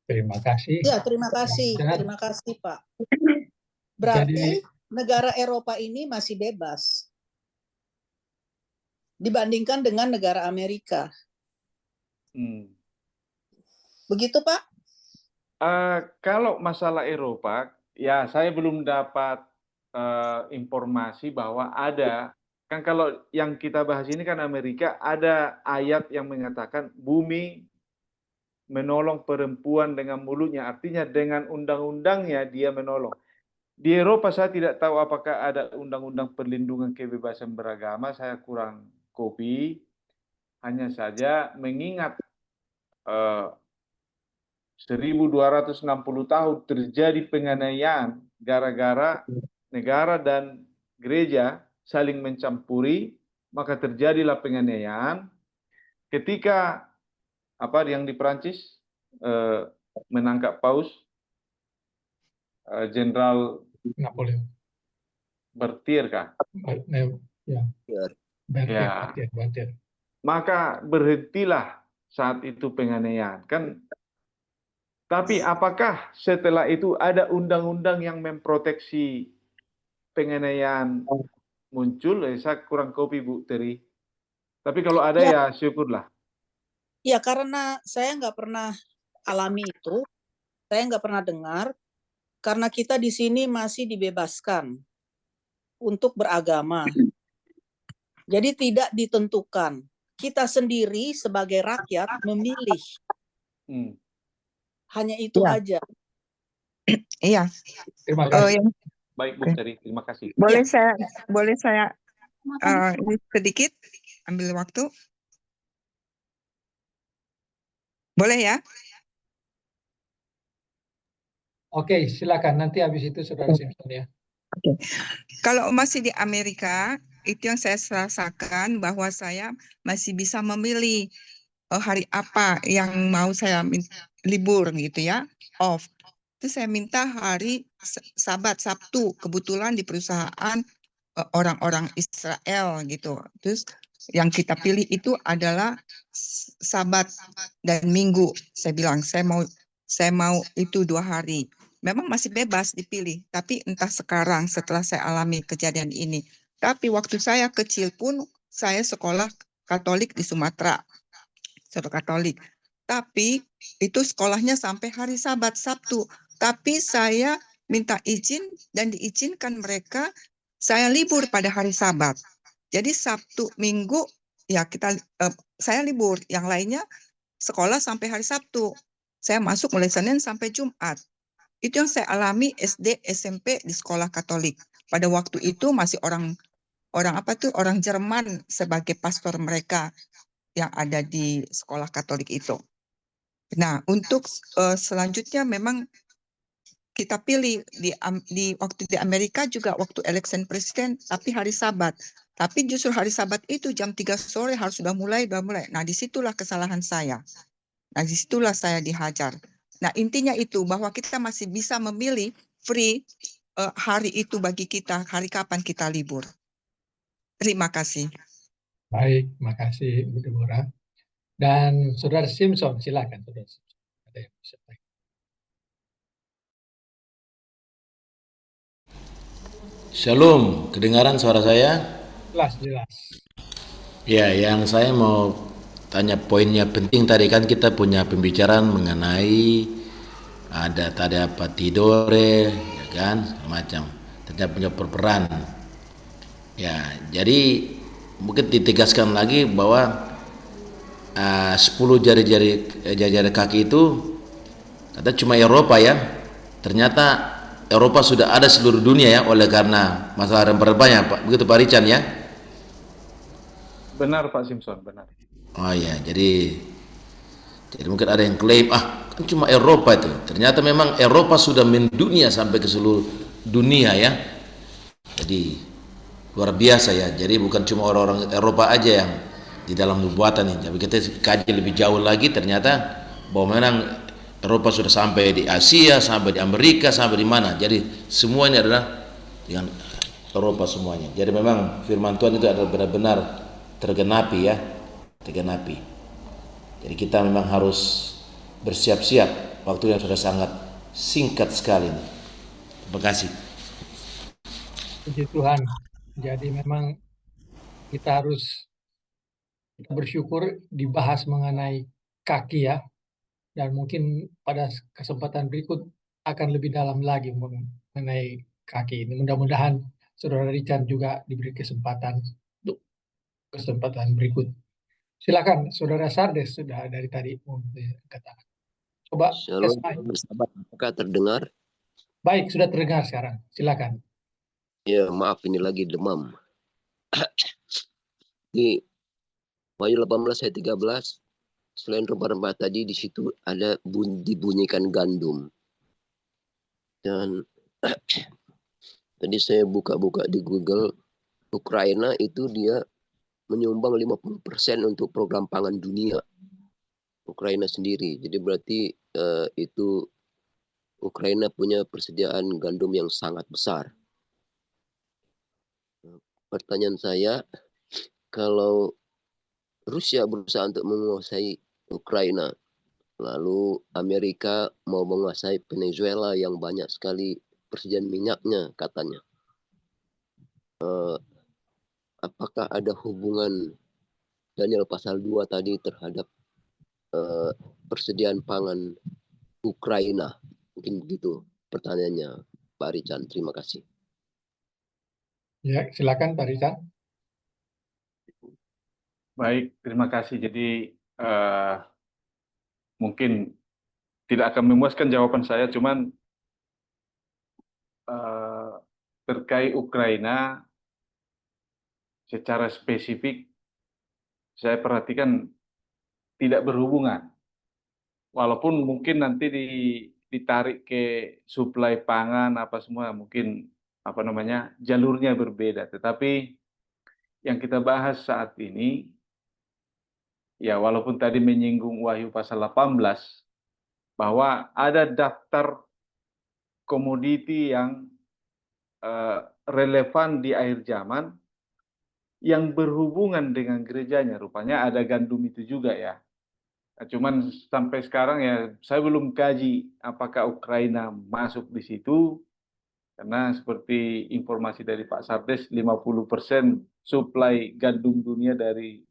Terima kasih. Ya, terima kasih. Terima kasih, Pak. Berarti negara Eropa ini masih bebas dibandingkan dengan negara Amerika. Begitu, Pak? Kalau masalah Eropa, ya saya belum dapat informasi bahwa ada, kan kalau yang kita bahas ini kan Amerika, ada ayat yang mengatakan bumi menolong perempuan dengan mulutnya, artinya dengan undang-undangnya dia menolong. Di Eropa saya tidak tahu apakah ada undang-undang perlindungan kebebasan beragama, saya kurang kopi. Hanya saja mengingat 1260 tahun terjadi penganiayaan gara-gara negara dan gereja saling mencampuri, maka terjadilah penganiayaan. Ketika yang di Prancis menangkap Paus, Jenderal Napoleon Berthier kah? Berthier. Maka berhentilah saat itu penganiayaan, kan? Tapi apakah setelah itu ada undang-undang yang memproteksi penganiayaan muncul? Saya kurang kopi, Bu Teri. Tapi kalau ada ya syukurlah. Ya, karena saya nggak pernah alami itu, saya nggak pernah dengar, karena kita di sini masih dibebaskan untuk beragama. Jadi tidak ditentukan. Kita sendiri sebagai rakyat memilih. Hanya itu aja. Iya. Terima kasih. Baik, Bu Seri, terima kasih. Boleh saya ini sedikit ambil waktu? Boleh ya? Oke, silakan. Nanti habis itu Saudara Simpson ya. Kalau masih di Amerika, itu yang saya rasakan bahwa saya masih bisa memilih hari apa yang mau saya libur gitu ya, off. Itu saya minta hari Sabat, Sabtu, kebetulan di perusahaan orang-orang Israel gitu. Terus yang kita pilih itu adalah Sabat dan Minggu. Saya bilang saya mau itu 2 hari. Memang masih bebas dipilih, tapi entah sekarang setelah saya alami kejadian ini. Tapi waktu saya kecil pun saya sekolah Katolik di Sumatera, sekolah Katolik. Tapi itu sekolahnya sampai hari Sabat, Sabtu. Tapi saya minta izin dan diizinkan mereka saya libur pada hari Sabat. Jadi Sabtu, Minggu ya saya libur. Yang lainnya sekolah sampai hari Sabtu. Saya masuk mulai Senin sampai Jumat. Itu yang saya alami SD, SMP di sekolah Katolik. Pada waktu itu masih orang Jerman sebagai pastor mereka yang ada di sekolah Katolik itu. Nah, untuk selanjutnya memang kita pilih di waktu di Amerika juga waktu election presiden, tapi hari Sabat. Tapi justru hari Sabat itu jam 3 sore harus sudah mulai. Nah, disitulah kesalahan saya. Nah, disitulah saya dihajar. Nah, intinya itu bahwa kita masih bisa memilih free hari itu bagi kita, hari kapan kita libur. Terima kasih. Baik, makasih Bu Deborah. Dan Saudara Simpson, silakan Saudara Simpson. Ada yang bisa tanya. Shalom, kedengaran suara saya? Jelas. Ya, yang saya mau tanya poinnya penting tadi kan kita punya pembicaraan mengenai tadi apa tidore, ya kan, macam tidak punya berperan. Ya, jadi mungkin ditegaskan lagi bahwa 10 jari kaki itu kata cuma Eropa ya. Ternyata Eropa sudah ada seluruh dunia ya, oleh karena masalah rempah-rempahnya, Pak. Begitu Pak Richard ya? Benar Pak Simpson, benar. Oh ya, jadi mungkin ada yang klaim kan cuma Eropa itu. Ternyata memang Eropa sudah mendunia sampai ke seluruh dunia ya. Jadi luar biasa ya. Jadi bukan cuma orang-orang Eropa aja yang di dalam nubuatan ini. Tapi kita kaji lebih jauh lagi, ternyata bahwa memang Eropa sudah sampai di Asia, sampai di Amerika, sampai di mana. Jadi semuanya adalah dengan Eropa semuanya. Jadi memang firman Tuhan itu adalah benar-benar tergenapi ya. Tergenapi. Jadi kita memang harus bersiap-siap. Waktu yang sudah sangat singkat sekali ini. Terima kasih. Puji Tuhan. Jadi memang kita harus bersyukur dibahas mengenai kaki ya. Dan mungkin pada kesempatan berikut akan lebih dalam lagi mengenai kaki ini. Mudah-mudahan Saudara Richard juga diberi kesempatan untuk kesempatan berikut. Silakan, Saudara Sardes sudah dari tadi katakan. Coba. Shalom, sahabat, apakah terdengar? Baik, sudah terdengar sekarang. Silakan. Ya, maaf ini lagi demam. Di Wahyu 18 ayat 13, selain rempah-rempah tadi di situ ada dibunyikan gandum. Dan tadi saya buka-buka di Google, Ukraina itu dia menyumbang 50% untuk program pangan dunia. Ukraina sendiri. Jadi berarti itu Ukraina punya persediaan gandum yang sangat besar. Pertanyaan saya, kalau Rusia berusaha untuk menguasai Ukraina, lalu Amerika mau menguasai Venezuela yang banyak sekali persediaan minyaknya katanya. Apakah ada hubungan Daniel pasal 2 tadi terhadap persediaan pangan Ukraina? Mungkin begitu pertanyaannya Pak Richard. Terima kasih. Ya, silakan Pak Richard. Baik, terima kasih. Jadi mungkin tidak akan memuaskan jawaban saya, cuman terkait Ukraina secara spesifik saya perhatikan tidak berhubungan. Walaupun mungkin nanti ditarik ke suplai pangan apa semua, mungkin apa namanya jalurnya berbeda. Tetapi yang kita bahas saat ini, ya walaupun tadi menyinggung Wahyu pasal 18, bahwa ada daftar komoditi yang relevan di akhir zaman yang berhubungan dengan gerejanya. Rupanya ada gandum itu juga ya. Cuman sampai sekarang ya saya belum kaji apakah Ukraina masuk di situ, karena seperti informasi dari Pak Sardes 50% suplai gandum dunia dari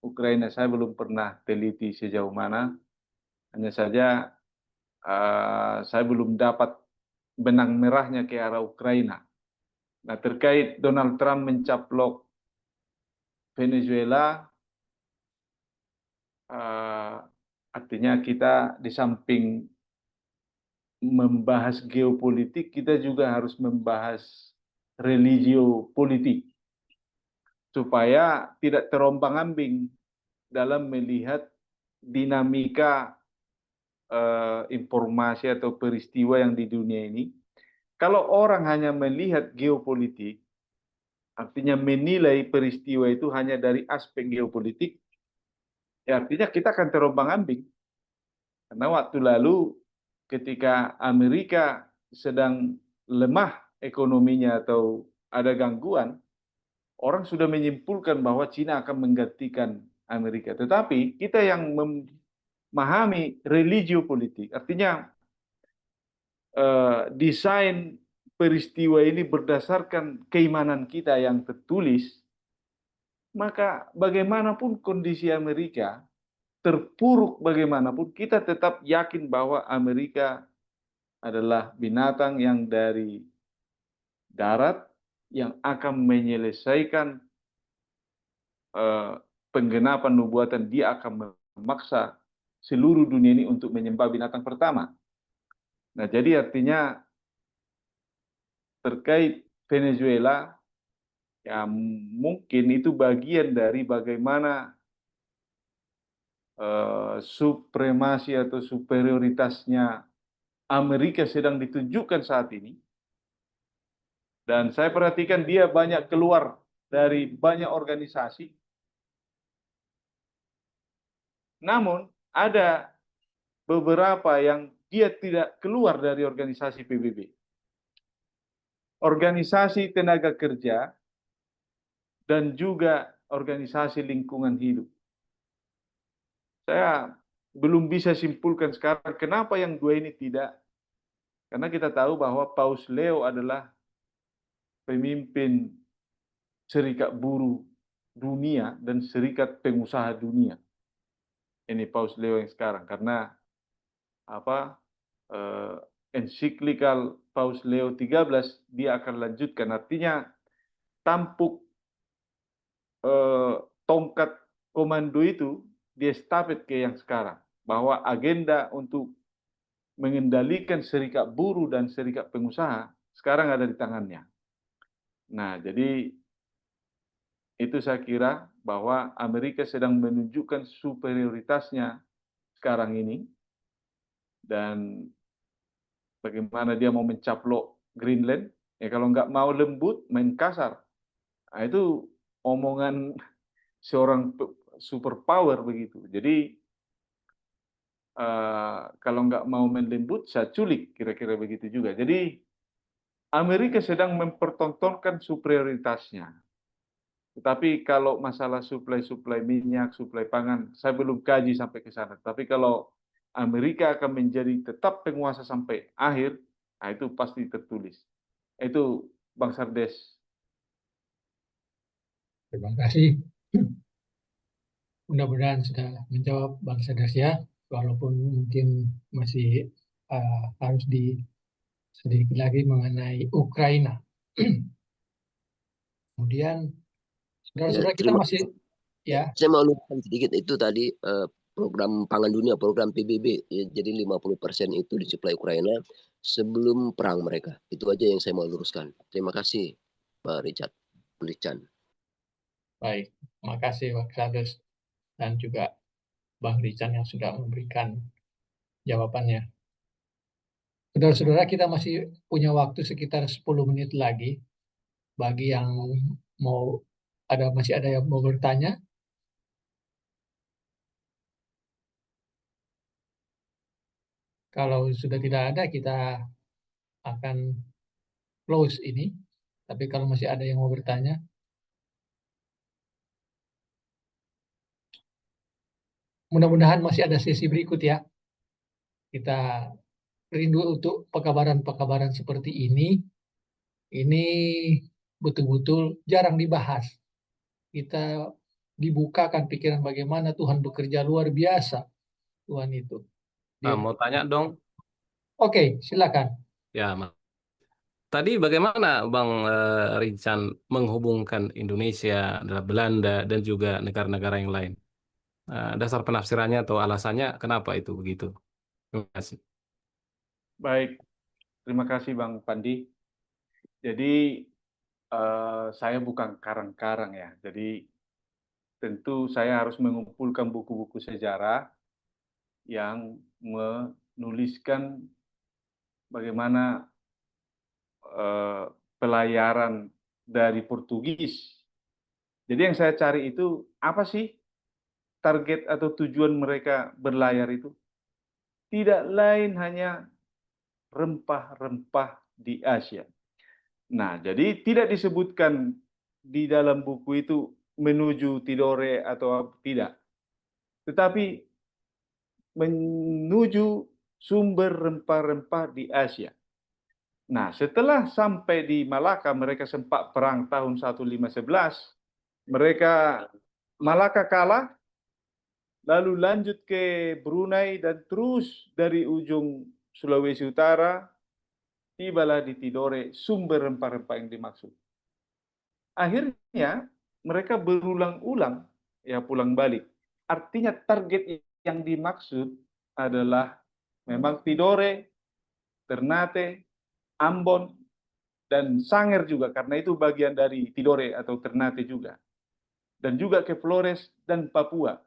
Ukraina. Saya belum pernah teliti sejauh mana, hanya saja saya belum dapat benang merahnya ke arah Ukraina. Nah, terkait Donald Trump mencaplok Venezuela, artinya kita di samping membahas geopolitik, kita juga harus membahas religio politik supaya tidak terombang-ambing dalam melihat dinamika informasi atau peristiwa yang di dunia ini. Kalau orang hanya melihat geopolitik, artinya menilai peristiwa itu hanya dari aspek geopolitik, ya artinya kita akan terombang-ambing. Karena waktu lalu ketika Amerika sedang lemah ekonominya atau ada gangguan, orang sudah menyimpulkan bahwa Cina akan menggantikan Amerika. Tetapi kita yang memahami religio politik, artinya desain peristiwa ini berdasarkan keimanan kita yang tertulis, maka bagaimanapun kondisi Amerika, terpuruk bagaimanapun, kita tetap yakin bahwa Amerika adalah binatang yang dari darat yang akan menyelesaikan penggenapan nubuatan. Dia akan memaksa seluruh dunia ini untuk menyembah binatang pertama. Nah, jadi artinya terkait Venezuela, ya mungkin itu bagian dari bagaimana supremasi atau superioritasnya Amerika sedang ditunjukkan saat ini. Dan saya perhatikan dia banyak keluar dari banyak organisasi. Namun ada beberapa yang dia tidak keluar dari organisasi PBB. Organisasi tenaga kerja dan juga organisasi lingkungan hidup. Saya belum bisa simpulkan sekarang kenapa yang dua ini tidak. Karena kita tahu bahwa Paus Leo adalah pemimpin serikat buruh dunia dan serikat pengusaha dunia. Ini Paus Leo yang sekarang, karena ensiklikal Paus Leo 13 dia akan lanjutkan, artinya tampuk tongkat komando itu dia estafet ke yang sekarang, bahwa agenda untuk mengendalikan serikat buruh dan serikat pengusaha sekarang ada di tangannya. Nah, jadi itu saya kira bahwa Amerika sedang menunjukkan superioritasnya sekarang ini, dan bagaimana dia mau mencaplok Greenland, ya kalau nggak mau lembut, main kasar. Nah, itu omongan seorang superpower begitu. Jadi kalau nggak mau main lembut, saya culik, kira-kira begitu juga. Jadi Amerika sedang mempertontonkan superioritasnya. Tetapi kalau masalah suplai minyak, suplai pangan, saya belum kaji sampai ke sana. Tapi kalau Amerika akan menjadi tetap penguasa sampai akhir, nah itu pasti tertulis. Itu Bang Sardes. Terima kasih. Mudah-mudahan sudah menjawab Bang Sardes ya, walaupun mungkin masih harus sedikit lagi mengenai Ukraina. Kemudian saudara-saudara kita masih ya. Saya mau lupakan sedikit itu tadi program pangan dunia, program PBB, ya, jadi 50% itu disuplai Ukraina. sebelum perang mereka. Itu aja yang saya mau luruskan. Terima kasih, Pak Richard. Baik, makasih Pak Kades dan juga Bang Richard yang sudah memberikan jawabannya. Saudara-saudara, kita masih punya waktu sekitar 10 menit lagi bagi yang masih ada yang mau bertanya. Kalau sudah tidak ada, kita akan close ini. Tapi kalau masih ada yang mau bertanya, mudah-mudahan masih ada sesi berikut ya. Kita rindu untuk pekabaran-pekabaran seperti ini. Ini betul-betul jarang dibahas. Kita dibukakan pikiran bagaimana Tuhan bekerja luar biasa. Tuhan itu. Mau tanya dong. Oke, silakan. Ya, tadi bagaimana Bang Richard menghubungkan Indonesia, Belanda, dan juga negara-negara yang lain? Dasar penafsirannya atau alasannya kenapa itu begitu? Terima kasih. Baik, terima kasih Bang Pandi. Jadi saya bukan karang-karang ya, jadi tentu saya harus mengumpulkan buku-buku sejarah yang menuliskan bagaimana pelayaran dari Portugis. Jadi yang saya cari itu apa sih target atau tujuan mereka berlayar itu? Tidak lain hanya rempah-rempah di Asia. Nah, jadi tidak disebutkan di dalam buku itu menuju Tidore atau tidak. Tetapi menuju sumber rempah-rempah di Asia. Nah, setelah sampai di Malaka, mereka sempat perang tahun 1511. Mereka Malaka kalah, lalu lanjut ke Brunei dan terus dari ujung Sulawesi Utara, tibalah di Tidore sumber rempah-rempah yang dimaksud. Akhirnya mereka berulang-ulang ya pulang balik. Artinya target yang dimaksud adalah memang Tidore, Ternate, Ambon, dan Sanger juga, karena itu bagian dari Tidore atau Ternate juga. Dan juga ke Flores dan Papua.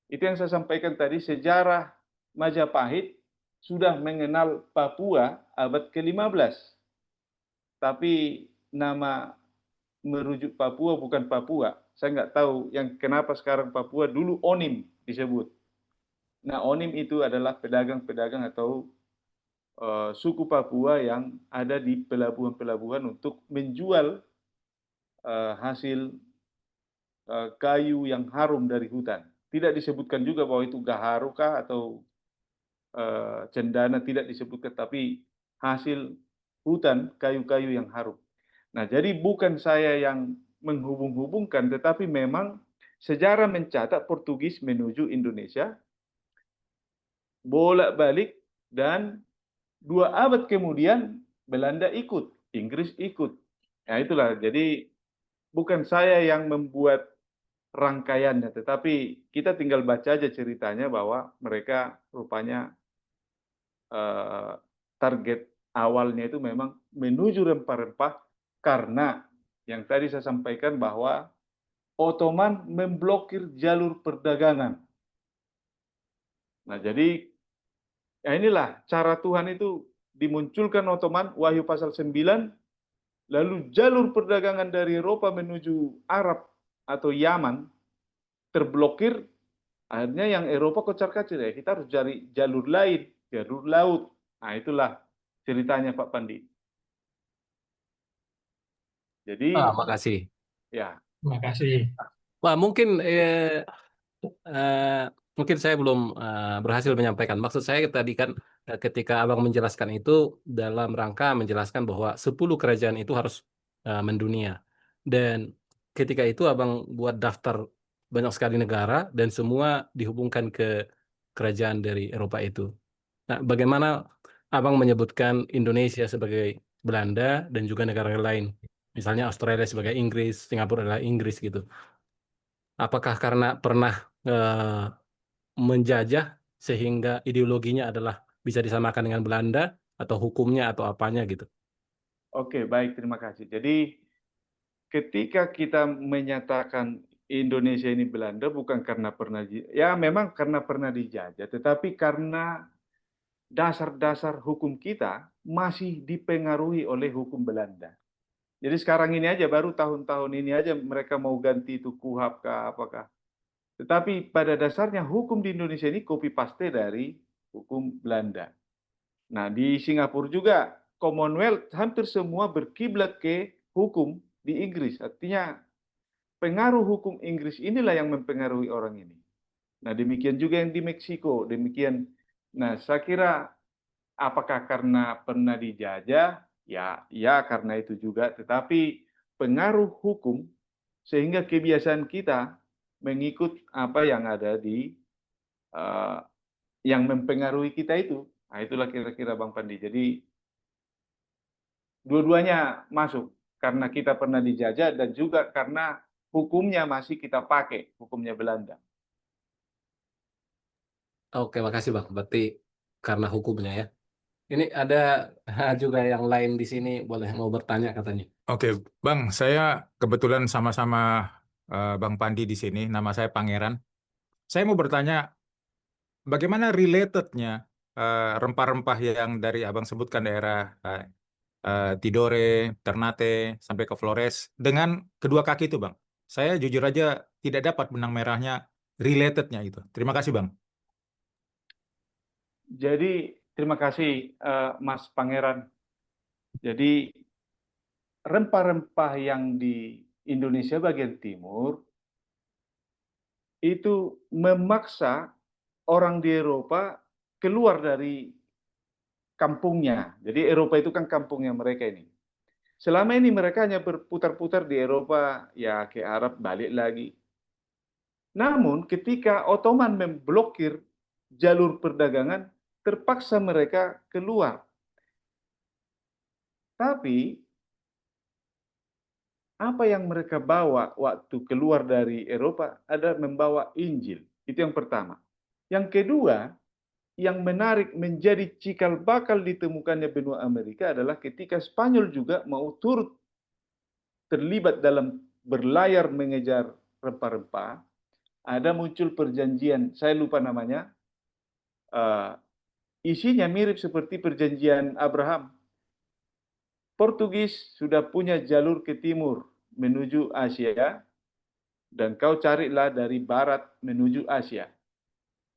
Itu yang saya sampaikan tadi, sejarah Majapahit sudah mengenal Papua abad ke-15. Tapi nama merujuk Papua bukan Papua. Saya nggak tahu yang kenapa sekarang Papua, dulu Onim disebut. Nah, Onim itu adalah pedagang-pedagang atau suku Papua yang ada di pelabuhan-pelabuhan untuk menjual hasil kayu yang harum dari hutan. Tidak disebutkan juga bahwa itu gaharuka atau cendana, tidak disebutkan, tapi hasil hutan, kayu-kayu yang harum. Nah, jadi bukan saya yang menghubung-hubungkan, tetapi memang sejarah mencatat Portugis menuju Indonesia, bolak-balik, dan 2 abad kemudian Belanda ikut, Inggris ikut. Nah, itulah, jadi bukan saya yang membuat rangkaiannya, tetapi kita tinggal baca aja ceritanya bahwa mereka rupanya target awalnya itu memang menuju rempah-rempah, karena yang tadi saya sampaikan bahwa Ottoman memblokir jalur perdagangan. Nah, jadi ya inilah cara Tuhan itu dimunculkan Ottoman, Wahyu pasal 9, lalu jalur perdagangan dari Eropa menuju Arab atau Yaman terblokir, akhirnya yang Eropa kocar-kacir, ya kita harus cari jalur lain, jalur laut. Nah, itulah ceritanya Pak Pandi. Jadi, makasih. ya. Makasih. Wah, mungkin mungkin saya belum berhasil menyampaikan. Maksud saya tadi kan ketika Abang menjelaskan itu dalam rangka menjelaskan bahwa 10 kerajaan itu harus mendunia. Dan ketika itu Abang buat daftar banyak sekali negara dan semua dihubungkan ke kerajaan dari Eropa itu. Nah, bagaimana Abang menyebutkan Indonesia sebagai Belanda dan juga negara lain? Misalnya Australia sebagai Inggris, Singapura adalah Inggris gitu. Apakah karena pernah menjajah sehingga ideologinya adalah bisa disamakan dengan Belanda, atau hukumnya atau apanya gitu. Oke, baik, terima kasih. Jadi ketika kita menyatakan Indonesia ini Belanda bukan karena ya memang karena pernah dijajah, tetapi karena dasar-dasar hukum kita masih dipengaruhi oleh hukum Belanda. Jadi sekarang ini aja, baru tahun-tahun ini aja mereka mau ganti itu KUHP kah, apakah. Tetapi pada dasarnya hukum di Indonesia ini copy paste dari hukum Belanda. Nah, di Singapura juga Commonwealth hampir semua berkiblat ke hukum di Inggris. Artinya pengaruh hukum Inggris inilah yang mempengaruhi orang ini. Nah, demikian juga yang di Meksiko, demikian. Nah, saya kira apakah karena pernah dijajah? Ya karena itu juga, tetapi pengaruh hukum sehingga kebiasaan kita mengikut apa yang ada di yang mempengaruhi kita itu. Nah, itulah kira-kira Bang Pandi. Jadi dua-duanya masuk karena kita pernah dijajah dan juga karena hukumnya masih kita pakai, hukumnya Belanda. Oke, makasih Bang. Berarti karena hukumnya ya. Ini ada juga yang lain di sini, boleh mau bertanya katanya. Oke, Bang, saya kebetulan sama-sama Bang Pandi di sini. Nama saya Pangeran. Saya mau bertanya, bagaimana relatednya rempah-rempah yang dari Abang sebutkan daerah Tidore, Ternate, sampai ke Flores dengan kedua kaki itu, Bang? Saya jujur aja tidak dapat benang merahnya relatednya itu. Terima kasih, Bang. Jadi terima kasih Mas Pangeran. Jadi rempah-rempah yang di Indonesia bagian timur itu memaksa orang di Eropa keluar dari kampungnya. Jadi Eropa itu kan kampungnya mereka ini. Selama ini mereka hanya berputar-putar di Eropa, ya ke Arab balik lagi. Namun ketika Ottoman memblokir jalur perdagangan, terpaksa mereka keluar. Tapi apa yang mereka bawa waktu keluar dari Eropa adalah membawa Injil. Itu yang pertama. Yang kedua, yang menarik menjadi cikal bakal ditemukannya benua Amerika adalah ketika Spanyol juga mau turut terlibat dalam berlayar mengejar rempah-rempah, ada muncul perjanjian, saya lupa namanya, isinya mirip seperti perjanjian Abraham. Portugis sudah punya jalur ke timur menuju Asia, dan kau carilah dari barat menuju Asia.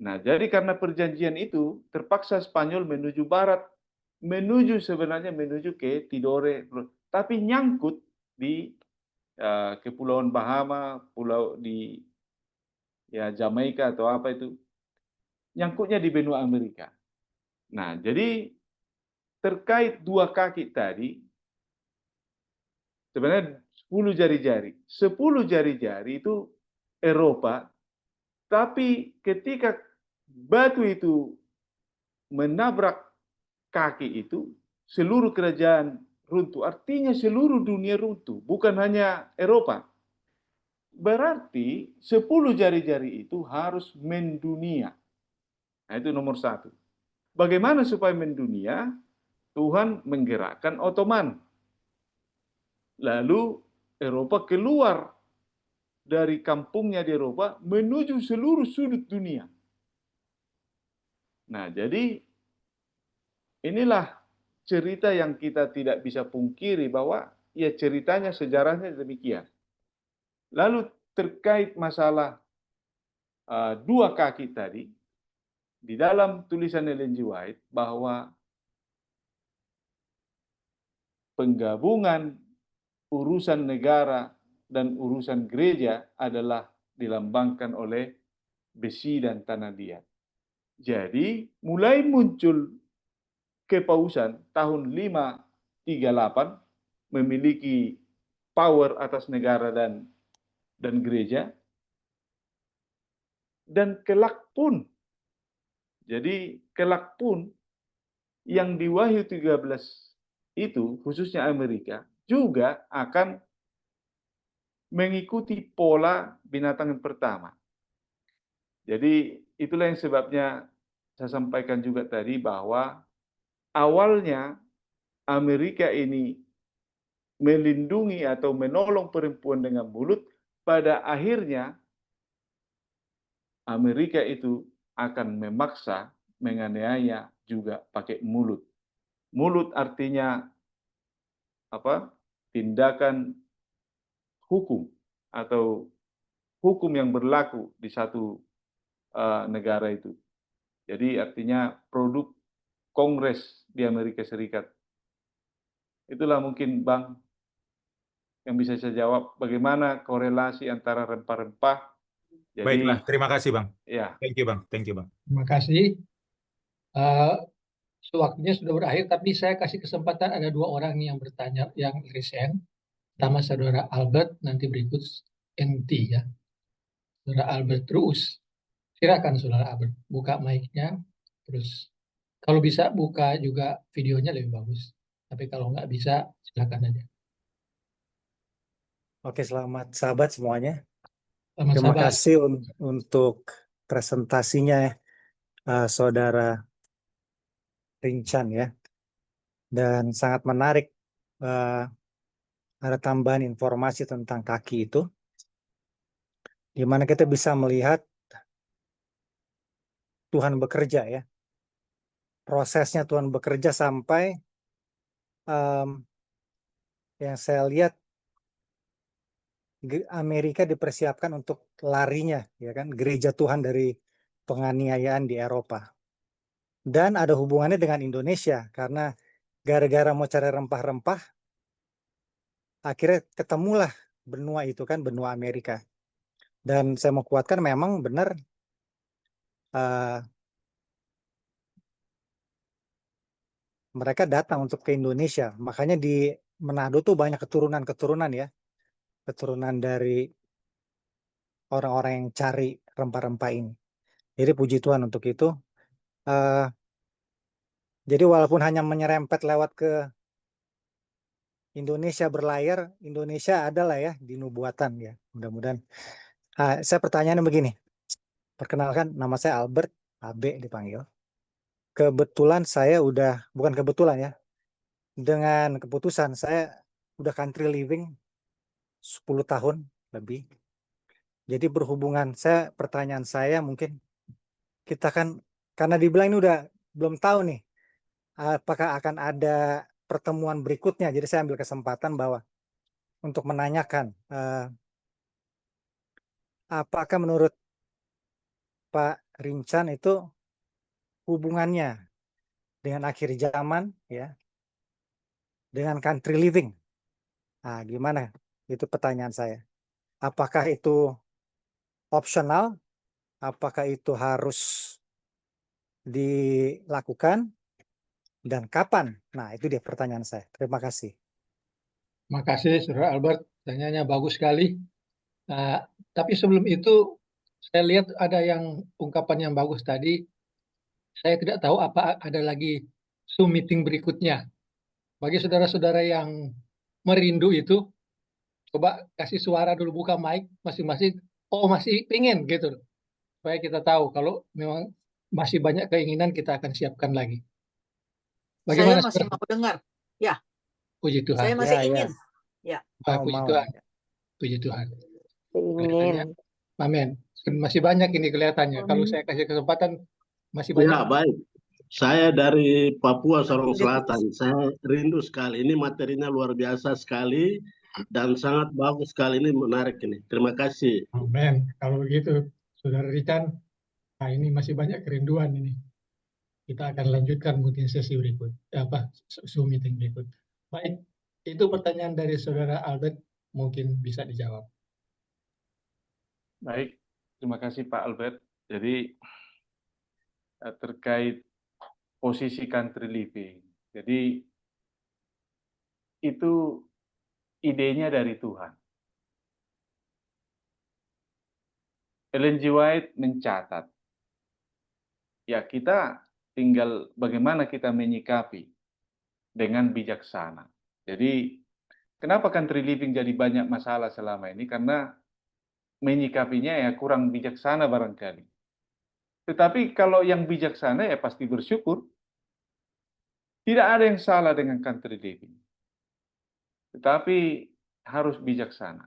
Nah, jadi karena perjanjian itu, terpaksa Spanyol menuju barat, sebenarnya menuju ke Tidore, tapi nyangkut di Kepulauan Bahama, pulau di Jamaika atau apa itu, nyangkutnya di benua Amerika. Nah, jadi terkait dua kaki tadi, sebenarnya 10 jari-jari. 10 jari-jari itu Eropa, tapi ketika batu itu menabrak kaki itu, seluruh kerajaan runtuh. Artinya seluruh dunia runtuh, bukan hanya Eropa. Berarti 10 jari-jari itu harus mendunia. Nah, itu nomor satu. Bagaimana supaya mendunia? Tuhan menggerakkan Ottoman. Lalu Eropa keluar dari kampungnya di Eropa menuju seluruh sudut dunia. Nah, jadi inilah cerita yang kita tidak bisa pungkiri bahwa ya ceritanya, sejarahnya demikian. Lalu terkait masalah dua kaki tadi, di dalam tulisan Ellen G. White bahwa penggabungan urusan negara dan urusan gereja adalah dilambangkan oleh besi dan tanah liat. Jadi mulai muncul kepausan tahun 538 memiliki power atas negara dan gereja, dan kelak pun, jadi kelak pun yang di Wahyu 13 itu, khususnya Amerika, juga akan mengikuti pola binatang yang pertama. Jadi itulah yang sebabnya saya sampaikan juga tadi bahwa awalnya Amerika ini melindungi atau menolong perempuan dengan mulut, pada akhirnya Amerika itu akan memaksa, menganiaya juga pakai mulut. Mulut artinya apa? Tindakan hukum atau hukum yang berlaku di satu negara itu. Jadi artinya produk Kongres di Amerika Serikat. Itulah mungkin Bang yang bisa saya jawab, bagaimana korelasi antara rempah-rempah. Baiklah, Jadi terima kasih Bang. ya, Thank you Bang, thank you Bang. Terima kasih. Waktunya sudah berakhir, tapi saya kasih kesempatan ada 2 orang nih yang bertanya, yang resign. Pertama Saudara Albert, nanti berikut NT ya. Saudara Albert terus. Silakan Saudara Albert, buka mic-nya, terus kalau bisa buka juga videonya lebih bagus. Tapi kalau nggak bisa, silakan aja. Oke, selamat sahabat semuanya. Selamat Terima sahabat. kasih untuk presentasinya Saudara Rincan ya. Dan sangat menarik ada tambahan informasi tentang kaki itu, di mana kita bisa melihat Tuhan bekerja ya. Prosesnya Tuhan bekerja sampai yang saya lihat Amerika dipersiapkan untuk larinya, ya kan, gereja Tuhan dari penganiayaan di Eropa. Dan ada hubungannya dengan Indonesia, karena gara-gara mau cari rempah-rempah, akhirnya ketemulah benua itu kan, benua Amerika. Dan saya mau kuatkan memang benar mereka datang untuk ke Indonesia. Makanya di Manado tuh banyak keturunan-keturunan ya. Keturunan dari orang-orang yang cari rempah-rempah ini. Jadi puji Tuhan untuk itu. Jadi walaupun hanya menyerempet lewat ke Indonesia berlayar, Indonesia adalah ya di nubuatan ya. Mudah-mudahan. Saya pertanyaannya begini. Perkenalkan, nama saya Albert, AB dipanggil. Kebetulan saya udah, bukan kebetulan ya, dengan keputusan saya udah country living 10 tahun lebih. Jadi berhubungan, pertanyaan saya mungkin, kita kan, karena dibilang ini udah belum tahu nih, apakah akan ada pertemuan berikutnya. Jadi saya ambil kesempatan bahwa untuk menanyakan, apakah menurut Pak Rincan itu hubungannya dengan akhir zaman ya, dengan country living. Nah, gimana? Itu pertanyaan saya. Apakah itu opsional? Apakah itu harus dilakukan? Dan kapan? Nah, itu dia pertanyaan saya. Terima kasih. Terima kasih Saudara Albert, pertanyaannya bagus sekali. Tapi sebelum itu, saya lihat ada yang ungkapan yang bagus tadi. Saya tidak tahu apa ada lagi Zoom meeting berikutnya. Bagi saudara-saudara yang merindu itu, coba kasih suara dulu, buka mic masing-masing. Oh, masih pingin gitu. Supaya kita tahu kalau memang masih banyak keinginan, kita akan siapkan lagi. Bagaimana Saya masih mau dengar. Ya. Puji Tuhan. Saya masih ingin. Ya. Puji Tuhan. Puji Tuhan. Ingin. Amin. Masih banyak ini kelihatannya. Kalau saya kasih kesempatan, masih banyak. Ya, baik. Saya dari Papua Sorong Selatan. Saya rindu sekali. Ini materinya luar biasa sekali dan sangat bagus sekali. Ini menarik ini. Terima kasih. Amin. Kalau begitu, Saudara Rican, nah ini masih banyak kerinduan ini. Kita akan lanjutkan mungkin sesi berikut, Zoom meeting berikut. Baik, itu pertanyaan dari Saudara Albert, mungkin bisa dijawab. Baik, terima kasih Pak Albert. Jadi terkait posisi country living, jadi itu idenya dari Tuhan. Ellen G. White mencatat, ya kita tinggal bagaimana kita menyikapi dengan bijaksana. Jadi kenapa country living jadi banyak masalah selama ini? Karena menyikapinya ya kurang bijaksana barangkali. Tetapi kalau yang bijaksana ya pasti bersyukur. Tidak ada yang salah dengan country living. Tetapi harus bijaksana.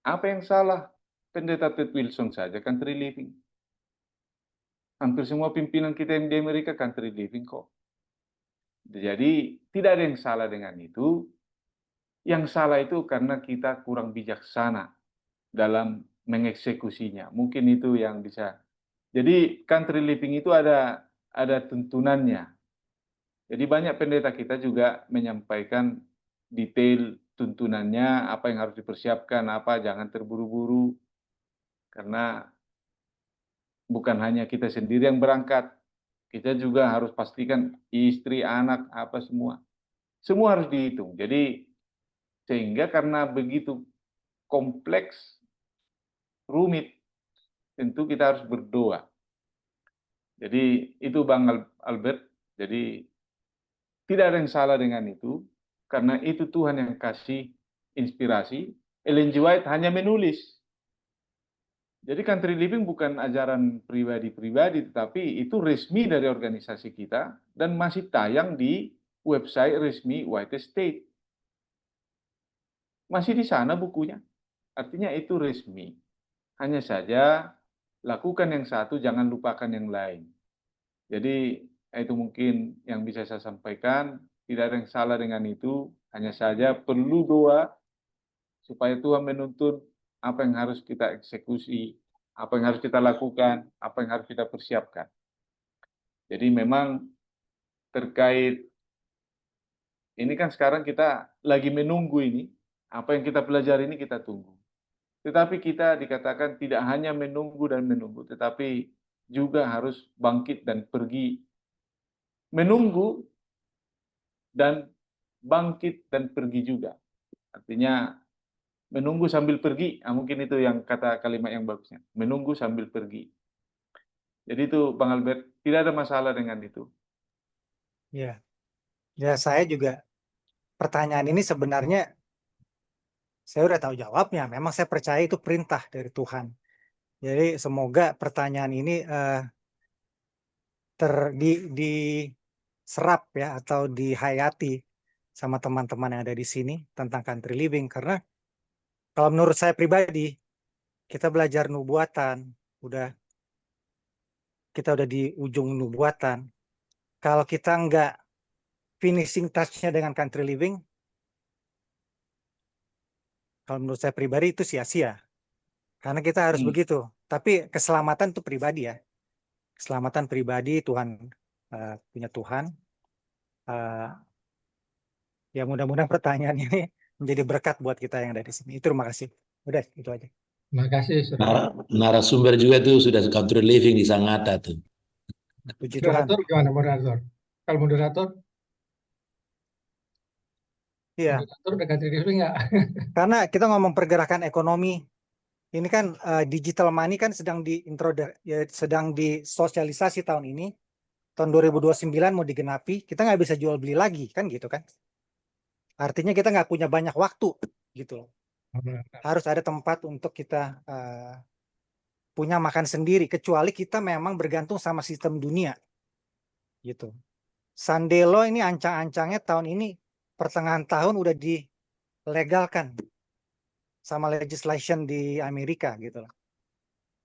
Apa yang salah? Pendeta Ted Wilson saja country living. Hampir semua pimpinan kita yang di Amerika country living kok. Jadi tidak ada yang salah dengan itu. Yang salah itu karena kita kurang bijaksana dalam mengeksekusinya. Mungkin itu yang bisa. Jadi country living itu ada tuntunannya. Jadi banyak pendeta kita juga menyampaikan detail tuntunannya, apa yang harus dipersiapkan, apa jangan terburu-buru. Karena bukan hanya kita sendiri yang berangkat, kita juga harus pastikan istri, anak, apa semua. Semua harus dihitung. Jadi sehingga karena begitu kompleks, rumit, tentu kita harus berdoa. Jadi itu Bang Albert. Jadi tidak ada yang salah dengan itu, karena itu Tuhan yang kasih inspirasi. Ellen G. White hanya menulis. Jadi country living bukan ajaran pribadi-pribadi, tetapi itu resmi dari organisasi kita dan masih tayang di website resmi White Estate. Masih di sana bukunya. Artinya itu resmi. Hanya saja lakukan yang satu, jangan lupakan yang lain. Jadi itu mungkin yang bisa saya sampaikan. Tidak ada yang salah dengan itu. Hanya saja perlu doa supaya Tuhan menuntun apa yang harus kita eksekusi, apa yang harus kita lakukan, apa yang harus kita persiapkan. Jadi memang terkait ini kan sekarang kita lagi menunggu ini, apa yang kita pelajari ini kita tunggu. Tetapi kita dikatakan tidak hanya menunggu dan menunggu, tetapi juga harus bangkit dan pergi. Menunggu dan bangkit dan pergi juga. Artinya menunggu sambil pergi, mungkin itu yang kata kalimat yang bagusnya. Menunggu sambil pergi. Jadi itu Bang Albert, tidak ada masalah dengan itu. Ya, ya saya juga pertanyaan ini sebenarnya saya udah tahu jawabnya. Memang saya percaya itu perintah dari Tuhan. Jadi semoga pertanyaan ini diserap ya atau dihayati sama teman-teman yang ada di sini tentang country living. Karena kalau menurut saya pribadi, kita belajar nubuatan, kita udah di ujung nubuatan. Kalau kita nggak finishing touch-nya dengan country living, kalau menurut saya pribadi itu sia-sia. Karena kita harus begitu. Tapi keselamatan itu pribadi ya. Keselamatan pribadi Tuhan punya Tuhan. Ya mudah-mudahan pertanyaan ini menjadi berkat buat kita yang ada di sini. Itu terima kasih. Udah itu aja. Terima kasih. Narasumber juga tuh sudah country living di Sangatta tuh. Puji Tuhan. Moderator gimana moderator? Kalau moderator? Iya. Moderator udah country living nggak? Karena kita ngomong pergerakan ekonomi, ini kan digital money kan sedang disosialisasi tahun ini. Tahun 2029 mau digenapi, kita nggak bisa jual beli lagi kan gitu kan? Artinya kita nggak punya banyak waktu gitu. Harus ada tempat untuk kita punya makan sendiri, kecuali kita memang bergantung sama sistem dunia gitu. Sandelo ini ancang-ancangnya tahun ini pertengahan tahun udah dilegalkan sama legislation di Amerika gitu loh.